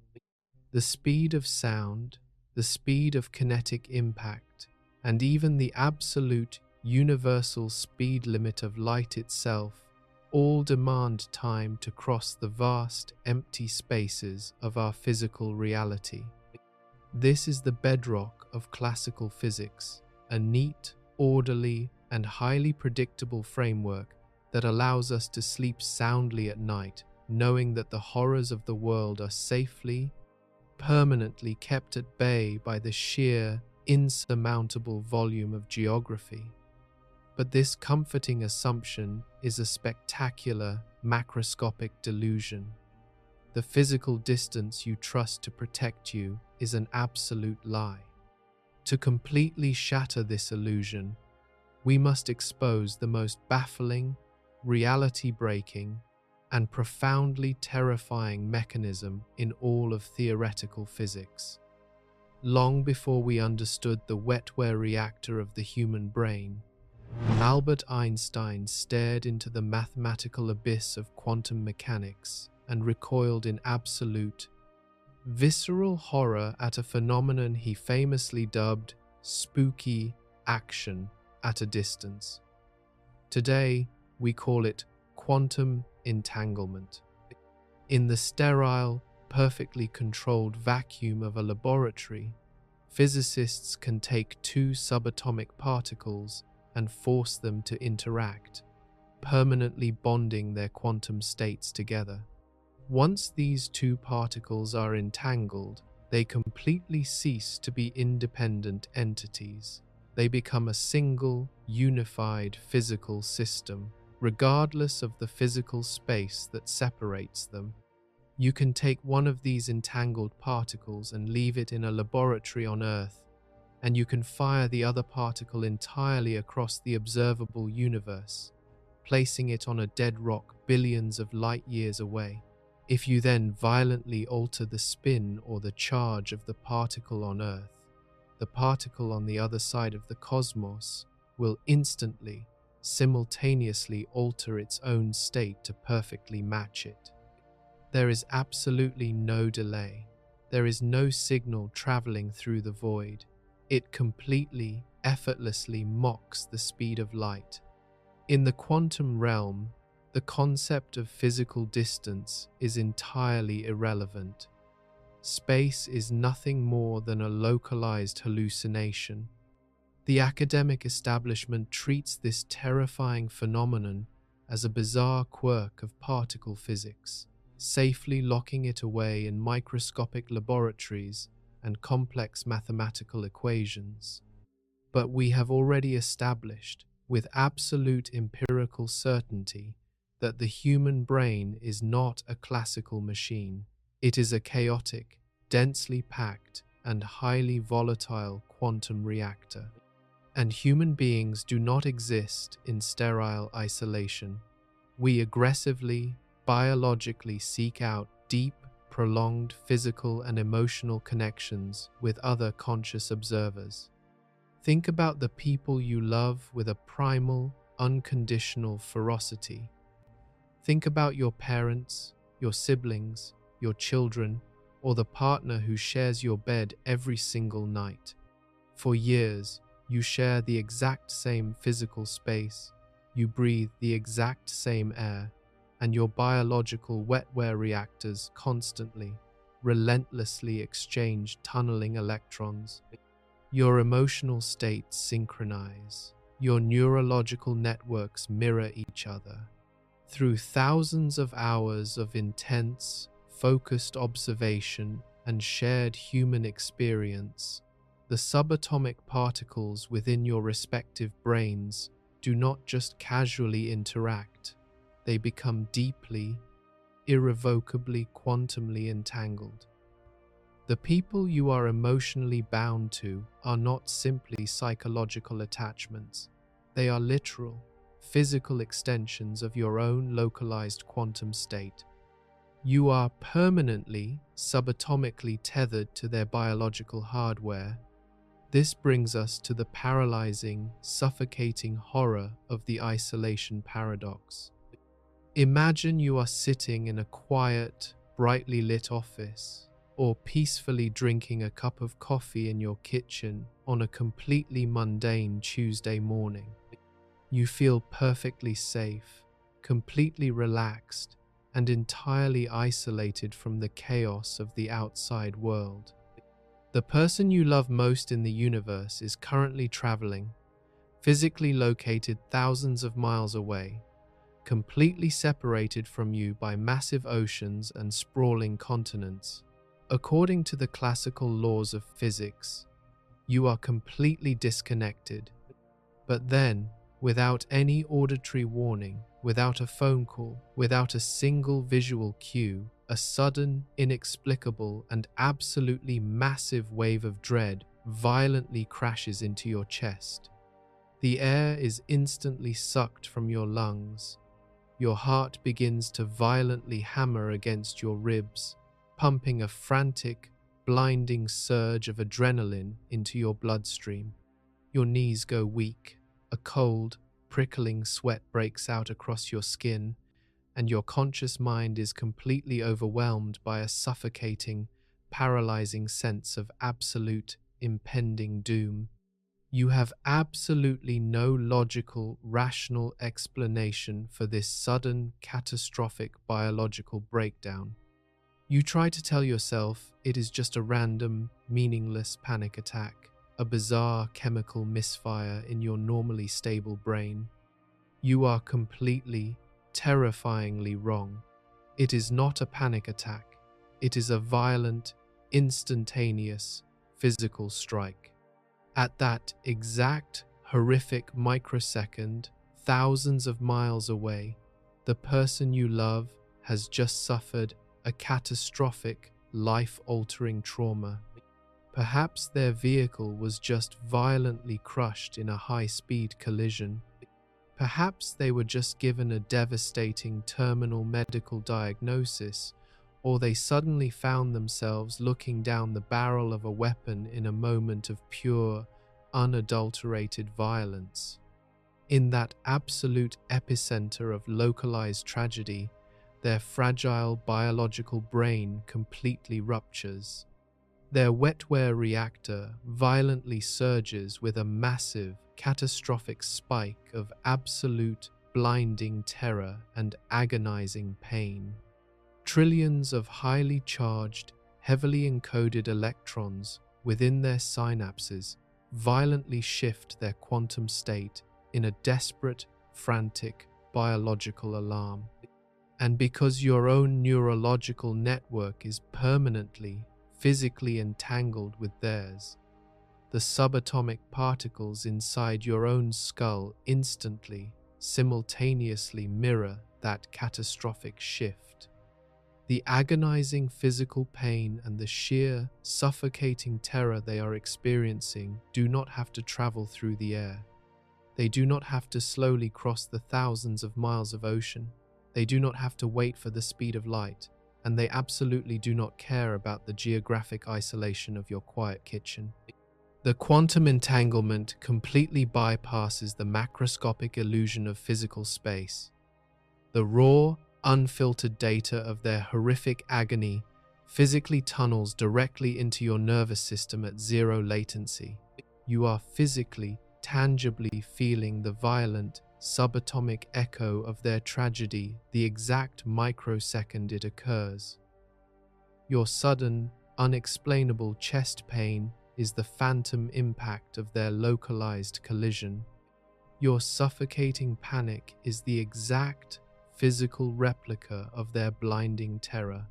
The speed of sound, the speed of kinetic impact, and even the absolute universal speed limit of light itself all demand time to cross the vast, empty spaces of our physical reality. This is the bedrock of classical physics, a neat, orderly, and highly predictable framework that allows us to sleep soundly at night, knowing that the horrors of the world are safely, permanently kept at bay by the sheer, insurmountable volume of geography. But this comforting assumption is a spectacular, macroscopic delusion. The physical distance you trust to protect you is an absolute lie. To completely shatter this illusion, we must expose the most baffling, reality-breaking, and profoundly terrifying mechanism in all of theoretical physics. Long before we understood the Wetware reactor of the human brain, Albert Einstein stared into the mathematical abyss of quantum mechanics and recoiled in absolute, visceral horror at a phenomenon he famously dubbed spooky action at a distance. Today, we call it quantum entanglement. In the sterile, perfectly controlled vacuum of a laboratory, physicists can take two subatomic particles and force them to interact, permanently bonding their quantum states together. Once these two particles are entangled, they completely cease to be independent entities. They become a single, unified physical system, regardless of the physical space that separates them. You can take one of these entangled particles and leave it in a laboratory on Earth, and you can fire the other particle entirely across the observable universe, placing it on a dead rock billions of light years away. If you then violently alter the spin or the charge of the particle on Earth, the particle on the other side of the cosmos will instantly, simultaneously alter its own state to perfectly match it. There is absolutely no delay. There is no signal traveling through the void. It completely, effortlessly mocks the speed of light. In the quantum realm, the concept of physical distance is entirely irrelevant. Space is nothing more than a localized hallucination. The academic establishment treats this terrifying phenomenon as a bizarre quirk of particle physics, safely locking it away in microscopic laboratories and complex mathematical equations. But we have already established, with absolute empirical certainty, that the human brain is not a classical machine. It is a chaotic, densely packed, and highly volatile quantum reactor. And human beings do not exist in sterile isolation. We aggressively, biologically seek out deep, prolonged physical and emotional connections with other conscious observers. Think about the people you love with a primal, unconditional ferocity. Think about your parents, your siblings, your children, or the partner who shares your bed every single night. For years, you share the exact same physical space, you breathe the exact same air, and your biological Wetware reactors constantly, relentlessly exchange tunneling electrons. Your emotional states synchronize. Your neurological networks mirror each other. Through thousands of hours of intense, focused observation and shared human experience, the subatomic particles within your respective brains do not just casually interact. They become deeply, irrevocably quantumly entangled. The people you are emotionally bound to are not simply psychological attachments. They are literal, physical extensions of your own localized quantum state. You are permanently, subatomically tethered to their biological hardware, This brings us to the paralyzing, suffocating horror of the isolation paradox. Imagine you are sitting in a quiet, brightly lit office, or peacefully drinking a cup of coffee in your kitchen on a completely mundane Tuesday morning. You feel perfectly safe, completely relaxed, and entirely isolated from the chaos of the outside world. The person you love most in the universe is currently traveling, physically located thousands of miles away, completely separated from you by massive oceans and sprawling continents. According to the classical laws of physics, you are completely disconnected. But then, without any auditory warning, without a phone call, without a single visual cue, a sudden, inexplicable, and absolutely massive wave of dread violently crashes into your chest. The air is instantly sucked from your lungs. Your heart begins to violently hammer against your ribs, pumping a frantic, blinding surge of adrenaline into your bloodstream. Your knees go weak, a cold, prickling sweat breaks out across your skin, and your conscious mind is completely overwhelmed by a suffocating, paralyzing sense of absolute, impending doom. You have absolutely no logical, rational explanation for this sudden, catastrophic biological breakdown. You try to tell yourself it is just a random, meaningless panic attack, a bizarre chemical misfire in your normally stable brain. You are completely, terrifyingly wrong. It is not a panic attack. It is a violent, instantaneous, physical strike. At that exact, horrific microsecond, thousands of miles away, the person you love has just suffered a catastrophic, life-altering trauma. Perhaps their vehicle was just violently crushed in a high-speed collision. Perhaps they were just given a devastating terminal medical diagnosis, or they suddenly found themselves looking down the barrel of a weapon in a moment of pure, unadulterated violence. In that absolute epicenter of localized tragedy, their fragile biological brain completely ruptures. Their Wetware reactor violently surges with a massive, catastrophic spike of absolute, blinding terror and agonizing pain. Trillions of highly charged, heavily encoded electrons within their synapses violently shift their quantum state in a desperate, frantic, biological alarm. And because your own neurological network is permanently, physically entangled with theirs, the subatomic particles inside your own skull instantly, simultaneously mirror that catastrophic shift. The agonizing physical pain and the sheer, suffocating terror they are experiencing do not have to travel through the air. They do not have to slowly cross the thousands of miles of ocean. They do not have to wait for the speed of light, and they absolutely do not care about the geographic isolation of your quiet kitchen. The quantum entanglement completely bypasses the macroscopic illusion of physical space. The raw, unfiltered data of their horrific agony physically tunnels directly into your nervous system at zero latency. You are physically, tangibly feeling the violent, subatomic echo of their tragedy the exact microsecond it occurs. Your sudden, unexplainable chest pain is the phantom impact of their localized collision. Your suffocating panic is the exact, physical replica of their blinding terror.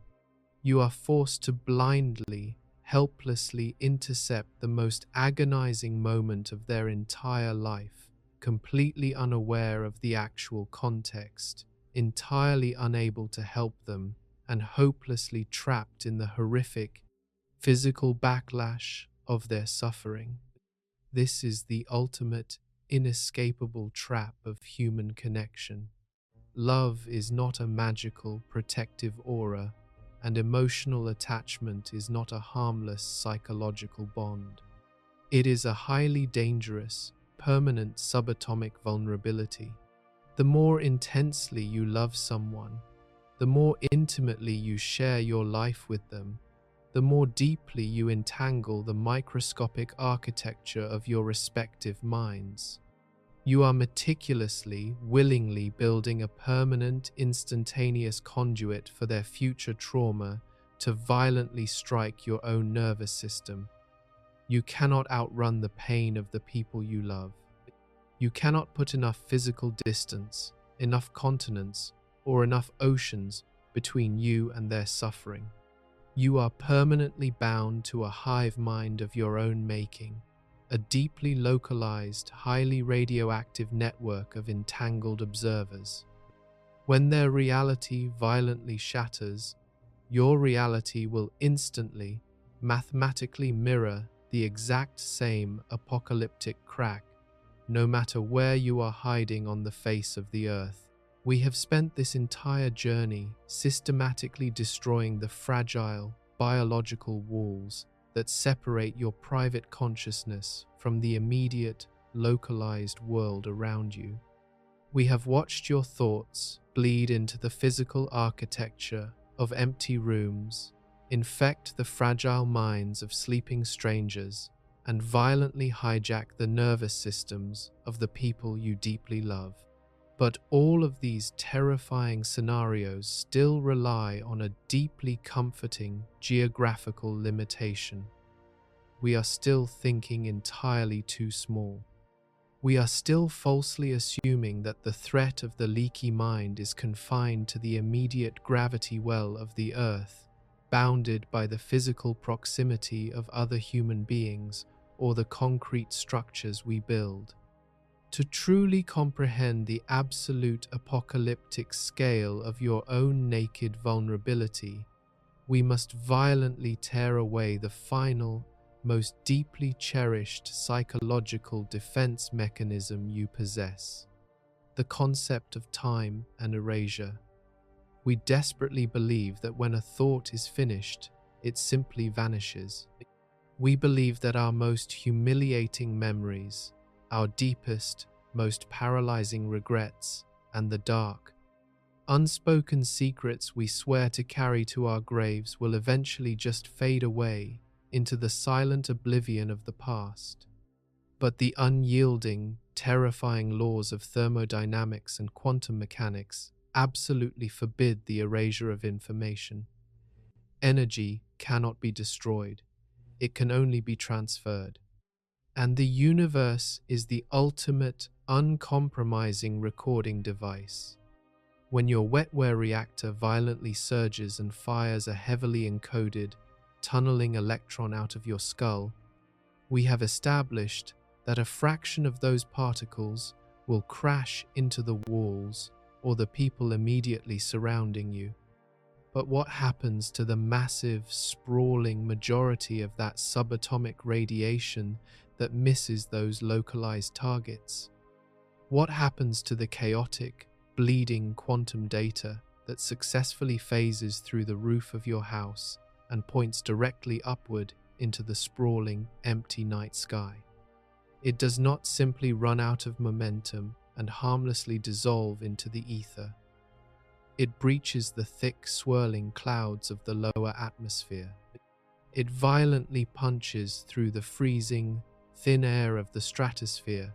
You are forced to blindly, helplessly intercept the most agonizing moment of their entire life, completely unaware of the actual context, entirely unable to help them, and hopelessly trapped in the horrific, physical backlash of their suffering. This is the ultimate, inescapable trap of human connection. Love is not a magical, protective aura, and emotional attachment is not a harmless psychological bond. It is a highly dangerous, permanent subatomic vulnerability. The more intensely you love someone, the more intimately you share your life with them, the more deeply you entangle the microscopic architecture of your respective minds. You are meticulously, willingly building a permanent, instantaneous conduit for their future trauma to violently strike your own nervous system. You cannot outrun the pain of the people you love. You cannot put enough physical distance, enough continents, or enough oceans between you and their suffering. You are permanently bound to a hive mind of your own making, a deeply localized, highly radioactive network of entangled observers. When their reality violently shatters, your reality will instantly, mathematically mirror the exact same apocalyptic crack, no matter where you are hiding on the face of the earth. We have spent this entire journey systematically destroying the fragile, biological walls that separate your private consciousness from the immediate, localized world around you. We have watched your thoughts bleed into the physical architecture of empty rooms, infect the fragile minds of sleeping strangers, and violently hijack the nervous systems of the people you deeply love. But all of these terrifying scenarios still rely on a deeply comforting geographical limitation. We are still thinking entirely too small. We are still falsely assuming that the threat of the leaky mind is confined to the immediate gravity well of the Earth, bounded by the physical proximity of other human beings or the concrete structures we build. To truly comprehend the absolute apocalyptic scale of your own naked vulnerability, we must violently tear away the final, most deeply cherished psychological defense mechanism you possess, the concept of time and erasure. We desperately believe that when a thought is finished, it simply vanishes. We believe that our most humiliating memories, our deepest, most paralyzing regrets, and the dark, unspoken secrets we swear to carry to our graves will eventually just fade away into the silent oblivion of the past. But the unyielding, terrifying laws of thermodynamics and quantum mechanics absolutely forbid the erasure of information. Energy cannot be destroyed. It can only be transferred. And the universe is the ultimate, uncompromising recording device. When your Wetware reactor violently surges and fires a heavily encoded, tunneling electron out of your skull, we have established that a fraction of those particles will crash into the walls or the people immediately surrounding you. But what happens to the massive, sprawling majority of that subatomic radiation that misses those localized targets? What happens to the chaotic, bleeding quantum data that successfully phases through the roof of your house and points directly upward into the sprawling, empty night sky? It does not simply run out of momentum and harmlessly dissolve into the ether. It breaches the thick, swirling clouds of the lower atmosphere. It violently punches through the freezing, thin air of the stratosphere,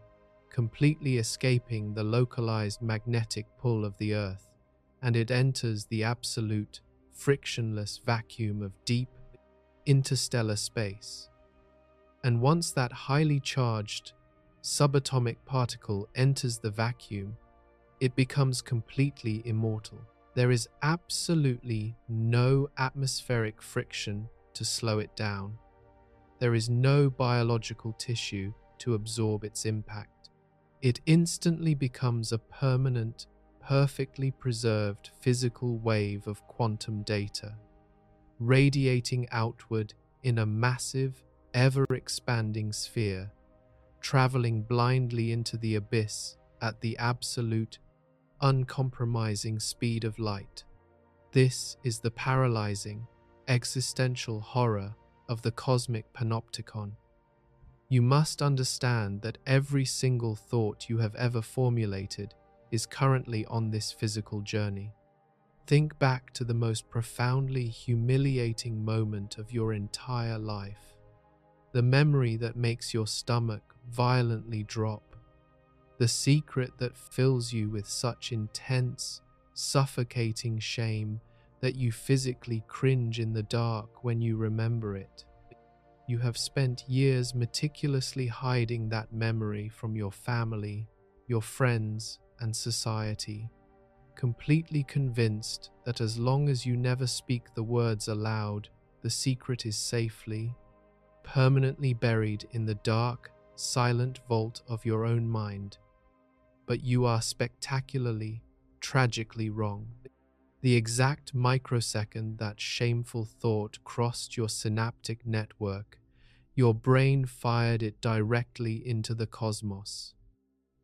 completely escaping the localized magnetic pull of the Earth, and it enters the absolute, frictionless vacuum of deep, interstellar space. And once that highly charged, subatomic particle enters the vacuum, it becomes completely immortal. There is absolutely no atmospheric friction to slow it down. There is no biological tissue to absorb its impact. It instantly becomes a permanent, perfectly preserved physical wave of quantum data, radiating outward in a massive, ever-expanding sphere, traveling blindly into the abyss at the absolute, uncompromising speed of light. This is the paralyzing, existential horror of the cosmic Panopticon. You must understand that every single thought you have ever formulated is currently on this physical journey. Think back to the most profoundly humiliating moment of your entire life, the memory that makes your stomach violently drop, the secret that fills you with such intense, suffocating shame that you physically cringe in the dark when you remember it. You have spent years meticulously hiding that memory from your family, your friends, and society, completely convinced that as long as you never speak the words aloud, the secret is safely, permanently buried in the dark, silent vault of your own mind. But you are spectacularly, tragically wrong. The exact microsecond that shameful thought crossed your synaptic network, your brain fired it directly into the cosmos.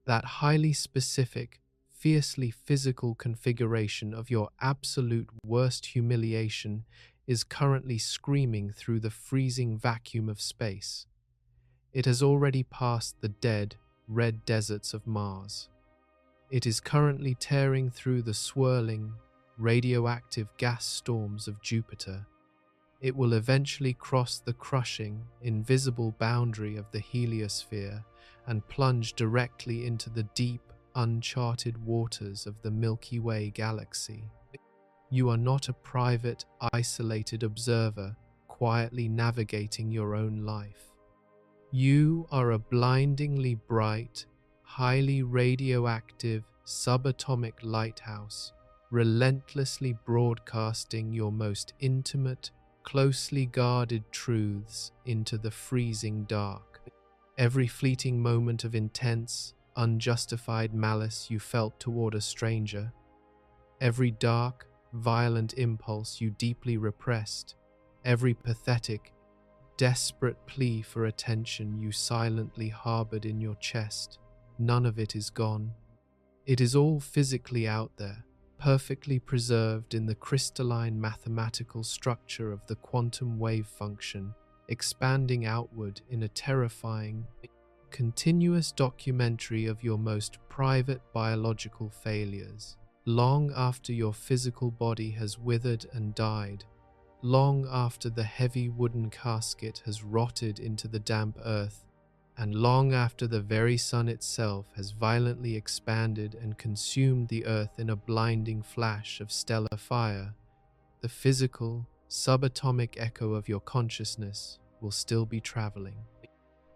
That highly specific, fiercely physical configuration of your absolute worst humiliation is currently screaming through the freezing vacuum of space. It has already passed the dead, red deserts of Mars. It is currently tearing through the swirling, radioactive gas storms of Jupiter. It will eventually cross the crushing, invisible boundary of the heliosphere and plunge directly into the deep, uncharted waters of the Milky Way galaxy. You are not a private, isolated observer quietly navigating your own life. You are a blindingly bright, highly radioactive, subatomic lighthouse, relentlessly broadcasting your most intimate, closely guarded truths into the freezing dark. Every fleeting moment of intense, unjustified malice you felt toward a stranger, every dark, violent impulse you deeply repressed, every pathetic, desperate plea for attention you silently harbored in your chest, none of it is gone. It is all physically out there, perfectly preserved in the crystalline mathematical structure of the quantum wave function, expanding outward in a terrifying, continuous documentary of your most private biological failures, long after your physical body has withered and died, long after the heavy wooden casket has rotted into the damp earth, and long after the very sun itself has violently expanded and consumed the earth in a blinding flash of stellar fire, the physical, subatomic echo of your consciousness will still be traveling.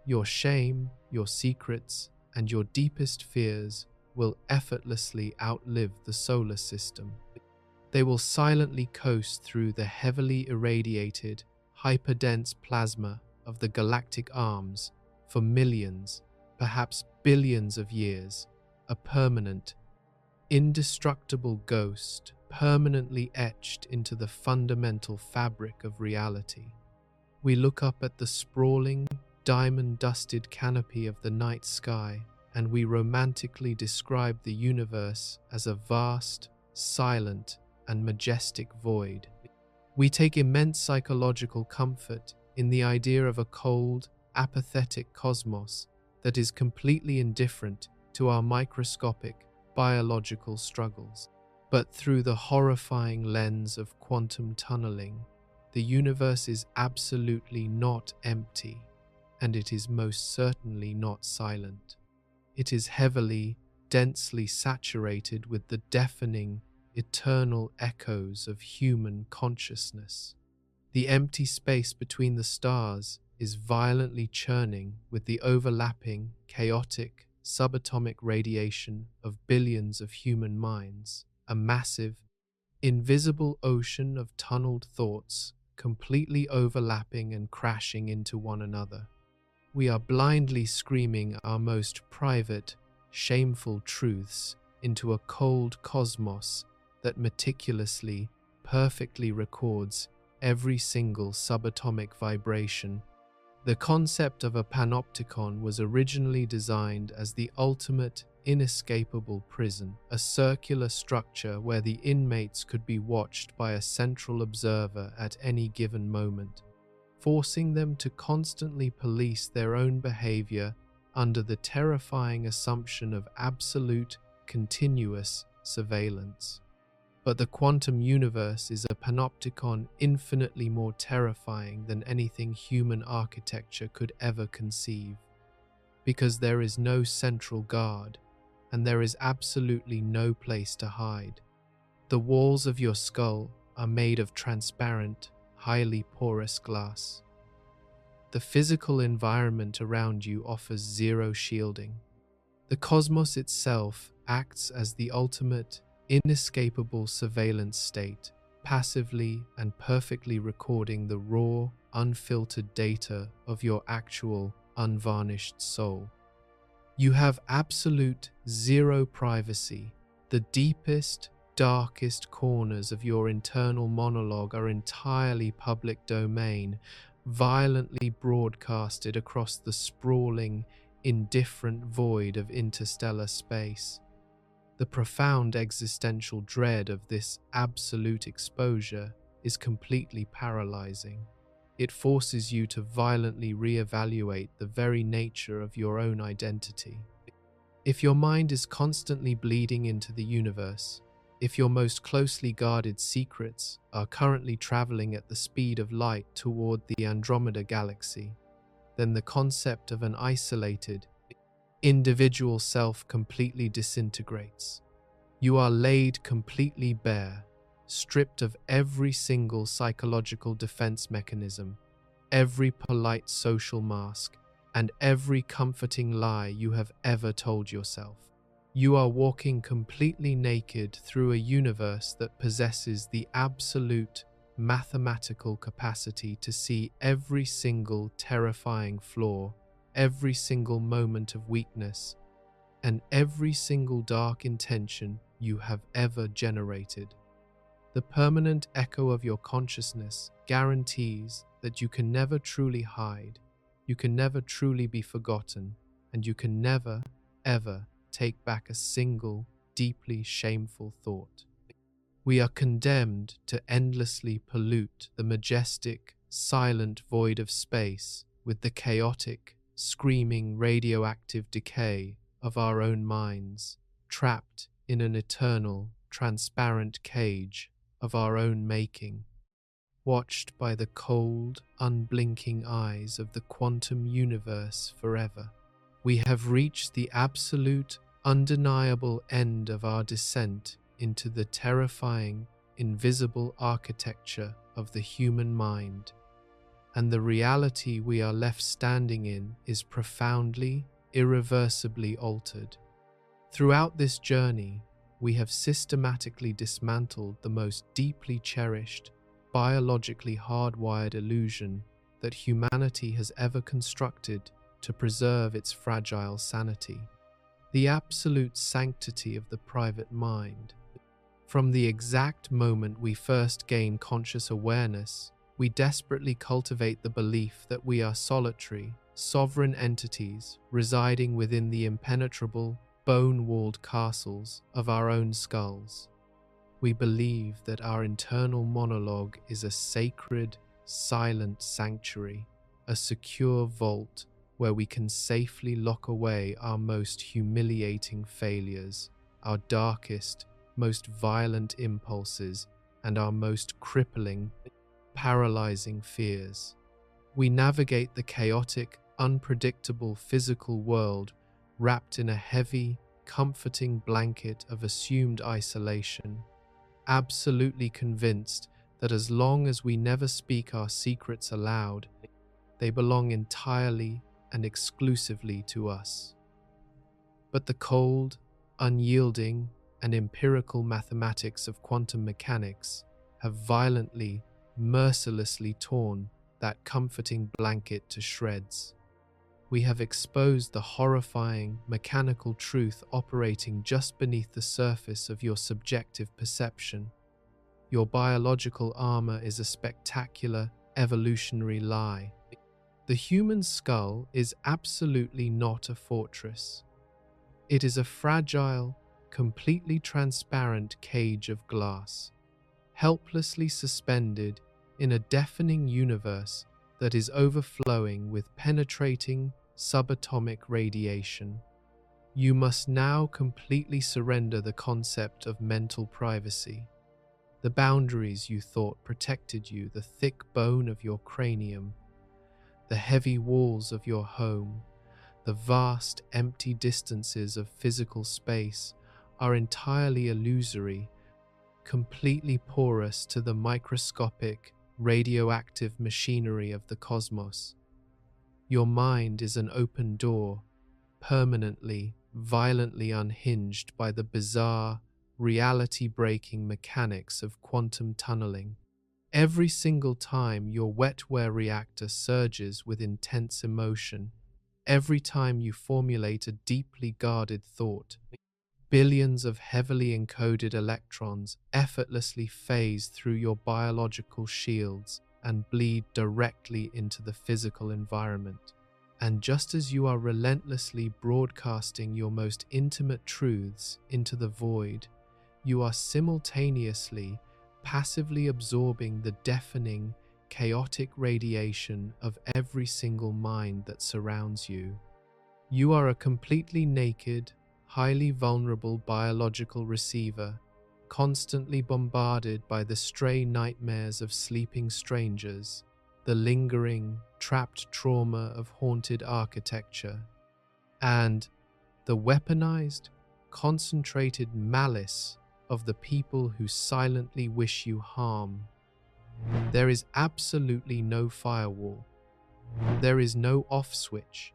Your shame, your secrets, and your deepest fears will effortlessly outlive the solar system. They will silently coast through the heavily irradiated, hyperdense plasma of the galactic arms for millions, perhaps billions of years, a permanent, indestructible ghost permanently etched into the fundamental fabric of reality. We look up at the sprawling, diamond-dusted canopy of the night sky, and we romantically describe the universe as a vast, silent, and majestic void. We take immense psychological comfort in the idea of a cold, apathetic cosmos that is completely indifferent to our microscopic, biological struggles. But through the horrifying lens of quantum tunneling, the universe is absolutely not empty, and it is most certainly not silent. It is heavily, densely saturated with the deafening, eternal echoes of human consciousness. The empty space between the stars is violently churning with the overlapping, chaotic, subatomic radiation of billions of human minds, a massive, invisible ocean of tunneled thoughts completely overlapping and crashing into one another. We are blindly screaming our most private, shameful truths into a cold cosmos that meticulously, perfectly records every single subatomic vibration. The concept of a Panopticon was originally designed as the ultimate, inescapable prison, a circular structure where the inmates could be watched by a central observer at any given moment. forcing them to constantly police their own behavior under the terrifying assumption of absolute, continuous surveillance. But the quantum universe is a panopticon infinitely more terrifying than anything human architecture could ever conceive, because there is no central guard, and there is absolutely no place to hide. The walls of your skull are made of transparent, highly porous glass. The physical environment around you offers zero shielding. The cosmos itself acts as the ultimate, inescapable surveillance state, passively and perfectly recording the raw, unfiltered data of your actual, unvarnished soul. You have absolute zero privacy. The deepest, darkest corners of your internal monologue are entirely public domain, violently broadcasted across the sprawling, indifferent void of interstellar space. The profound existential dread of this absolute exposure is completely paralyzing. It forces you to violently reevaluate the very nature of your own identity. If your mind is constantly bleeding into the universe, if your most closely guarded secrets are currently traveling at the speed of light toward the Andromeda galaxy, then the concept of an isolated, individual self completely disintegrates. You are laid completely bare, stripped of every single psychological defense mechanism, every polite social mask, and every comforting lie you have ever told yourself. You are walking completely naked through a universe that possesses the absolute mathematical capacity to see every single terrifying flaw, every single moment of weakness, and every single dark intention you have ever generated. The permanent echo of your consciousness guarantees that you can never truly hide, you can never truly be forgotten, and you can never, ever take back a single, deeply shameful thought. We are condemned to endlessly pollute the majestic, silent void of space with the chaotic, screaming radioactive decay of our own minds, trapped in an eternal, transparent cage of our own making, watched by the cold, unblinking eyes of the quantum universe forever. We have reached the absolute, undeniable end of our descent into the terrifying, invisible architecture of the human mind, and the reality we are left standing in is profoundly, irreversibly altered. Throughout this journey, we have systematically dismantled the most deeply cherished, biologically hardwired illusion that humanity has ever constructed to preserve its fragile sanity, the absolute sanctity of the private mind. From the exact moment we first gain conscious awareness, we desperately cultivate the belief that we are solitary, sovereign entities residing within the impenetrable, bone-walled castles of our own skulls. We believe that our internal monologue is a sacred, silent sanctuary, a secure vault where we can safely lock away our most humiliating failures, our darkest, most violent impulses, and our most crippling, paralyzing fears. We navigate the chaotic, unpredictable physical world wrapped in a heavy, comforting blanket of assumed isolation, absolutely convinced that as long as we never speak our secrets aloud, they belong entirely and exclusively to us. But the cold, unyielding, and empirical mathematics of quantum mechanics have violently, mercilessly torn that comforting blanket to shreds. We have exposed the horrifying, mechanical truth operating just beneath the surface of your subjective perception. Your biological armor is a spectacular, evolutionary lie. The human skull is absolutely not a fortress. It is a fragile, completely transparent cage of glass, helplessly suspended in a deafening universe that is overflowing with penetrating subatomic radiation. You must now completely surrender the concept of mental privacy. The boundaries you thought protected you, the thick bone of your cranium, the heavy walls of your home, the vast empty distances of physical space are entirely illusory, completely porous to the microscopic, radioactive machinery of the cosmos. Your mind is an open door, permanently, violently unhinged by the bizarre, reality-breaking mechanics of quantum tunneling. Every single time your Wetware reactor surges with intense emotion, every time you formulate a deeply guarded thought, billions of heavily encoded electrons effortlessly phase through your biological shields and bleed directly into the physical environment. And just as you are relentlessly broadcasting your most intimate truths into the void, you are simultaneously passively absorbing the deafening, chaotic radiation of every single mind that surrounds you. You are a completely naked, highly vulnerable biological receiver, constantly bombarded by the stray nightmares of sleeping strangers, the lingering, trapped trauma of haunted architecture, and the weaponized, concentrated malice of the people who silently wish you harm. There is absolutely no firewall. There is no off switch.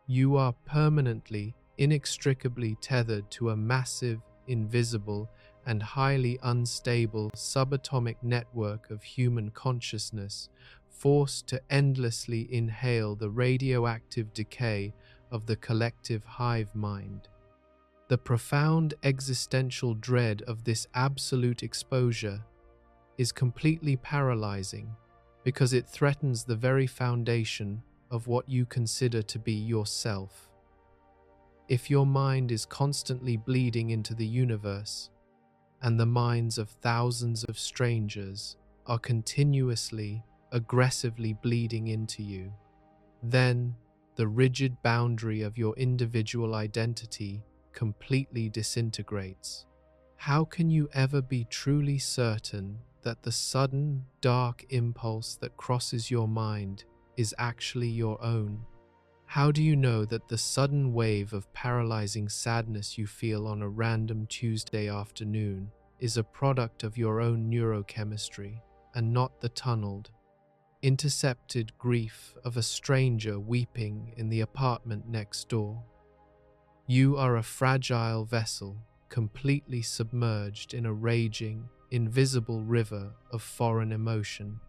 You are permanently, inextricably tethered to a massive, invisible, and highly unstable subatomic network of human consciousness, forced to endlessly inhale the radioactive decay of the collective hive mind. The profound existential dread of this absolute exposure is completely paralyzing because it threatens the very foundation of what you consider to be yourself. If your mind is constantly bleeding into the universe, and the minds of thousands of strangers are continuously, aggressively bleeding into you, then the rigid boundary of your individual identity completely disintegrates. How can you ever be truly certain that the sudden, dark impulse that crosses your mind is actually your own? How do you know that the sudden wave of paralyzing sadness you feel on a random Tuesday afternoon is a product of your own neurochemistry and not the tunneled, intercepted grief of a stranger weeping in the apartment next door? You are a fragile vessel, completely submerged in a raging, invisible river of foreign emotion.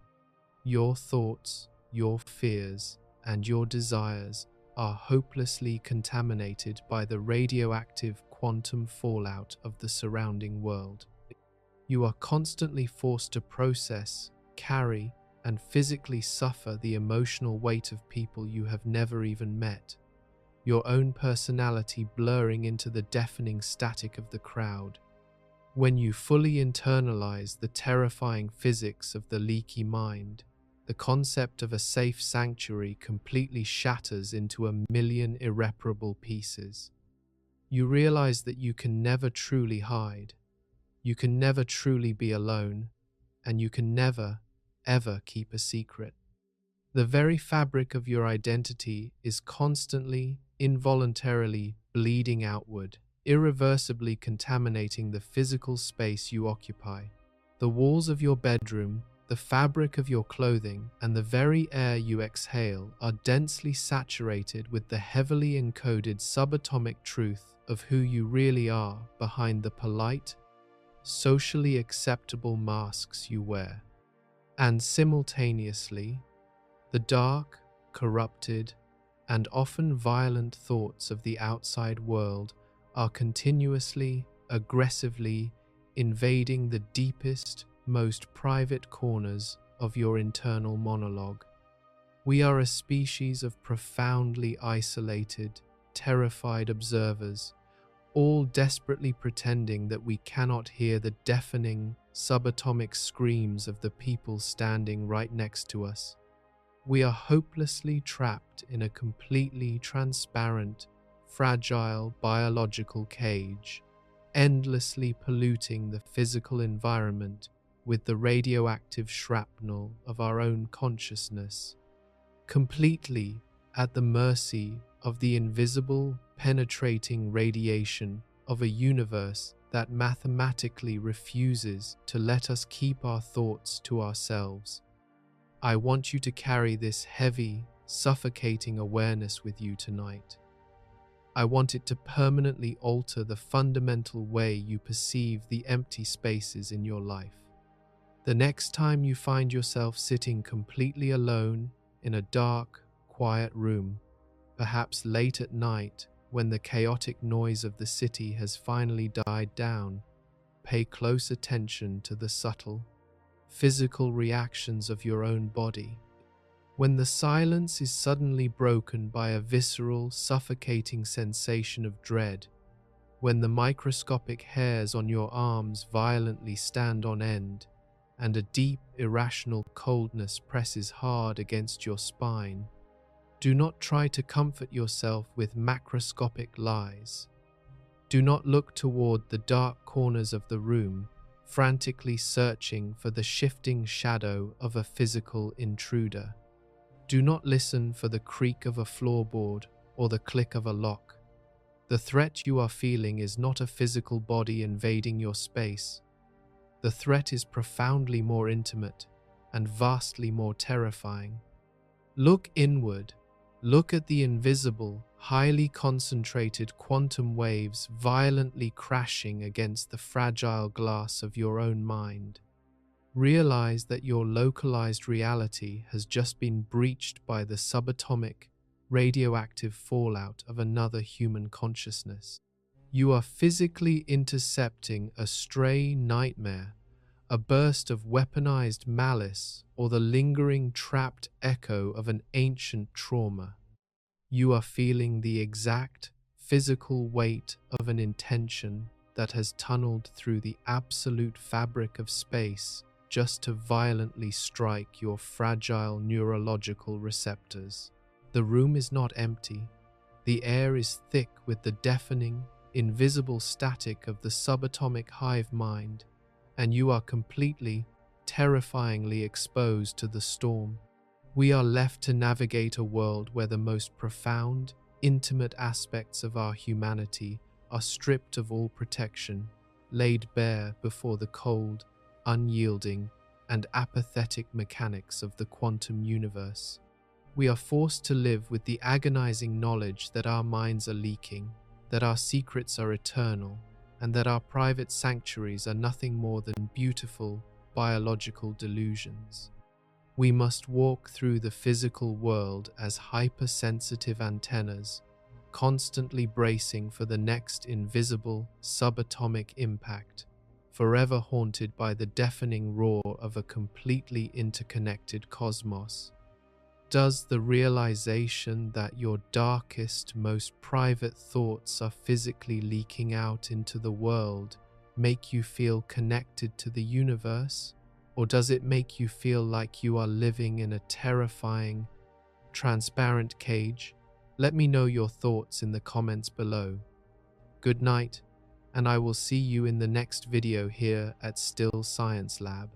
Your thoughts, your fears, and your desires are hopelessly contaminated by the radioactive quantum fallout of the surrounding world. You are constantly forced to process, carry, and physically suffer the emotional weight of people you have never even met, your own personality blurring into the deafening static of the crowd. When you fully internalize the terrifying physics of the leaky mind, the concept of a safe sanctuary completely shatters into a million irreparable pieces. You realize that you can never truly hide, you can never truly be alone, and you can never, ever keep a secret. The very fabric of your identity is constantly, involuntarily bleeding outward, irreversibly contaminating the physical space you occupy. The walls of your bedroom, the fabric of your clothing, and the very air you exhale are densely saturated with the heavily encoded subatomic truth of who you really are behind the polite, socially acceptable masks you wear. And simultaneously, the dark, corrupted, and often violent thoughts of the outside world are continuously, aggressively invading the deepest, most private corners of your internal monologue. We are a species of profoundly isolated, terrified observers, all desperately pretending that we cannot hear the deafening, subatomic screams of the people standing right next to us. We are hopelessly trapped in a completely transparent, fragile biological cage, endlessly polluting the physical environment with the radioactive shrapnel of our own consciousness, completely at the mercy of the invisible, penetrating radiation of a universe that mathematically refuses to let us keep our thoughts to ourselves. I want you to carry this heavy, suffocating awareness with you tonight. I want it to permanently alter the fundamental way you perceive the empty spaces in your life. The next time you find yourself sitting completely alone in a dark, quiet room, perhaps late at night when the chaotic noise of the city has finally died down, pay close attention to the subtle, physical reactions of your own body. When the silence is suddenly broken by a visceral, suffocating sensation of dread, when the microscopic hairs on your arms violently stand on end, and a deep, irrational coldness presses hard against your spine, do not try to comfort yourself with macroscopic lies. Do not look toward the dark corners of the room, frantically searching for the shifting shadow of a physical intruder. Do not listen for the creak of a floorboard or the click of a lock. The threat you are feeling is not a physical body invading your space. The threat is profoundly more intimate and vastly more terrifying. Look inward. Look at the invisible, highly concentrated quantum waves violently crashing against the fragile glass of your own mind. Realize that your localized reality has just been breached by the subatomic, radioactive fallout of another human consciousness. You are physically intercepting a stray nightmare, a burst of weaponized malice, or the lingering trapped echo of an ancient trauma. You are feeling the exact physical weight of an intention that has tunneled through the absolute fabric of space just to violently strike your fragile neurological receptors. The room is not empty. The air is thick with the deafening, invisible static of the subatomic hive mind, and you are completely, terrifyingly exposed to the storm. We are left to navigate a world where the most profound, intimate aspects of our humanity are stripped of all protection, laid bare before the cold, unyielding, and apathetic mechanics of the quantum universe. We are forced to live with the agonizing knowledge that our minds are leaking, that our secrets are eternal, and that our private sanctuaries are nothing more than beautiful, biological delusions. We must walk through the physical world as hypersensitive antennas, constantly bracing for the next invisible, subatomic impact, forever haunted by the deafening roar of a completely interconnected cosmos. Does the realization that your darkest, most private thoughts are physically leaking out into the world make you feel connected to the universe? Or does it make you feel like you are living in a terrifying, transparent cage? Let me know your thoughts in the comments below. Good night, and I will see you in the next video here at Still Science Lab.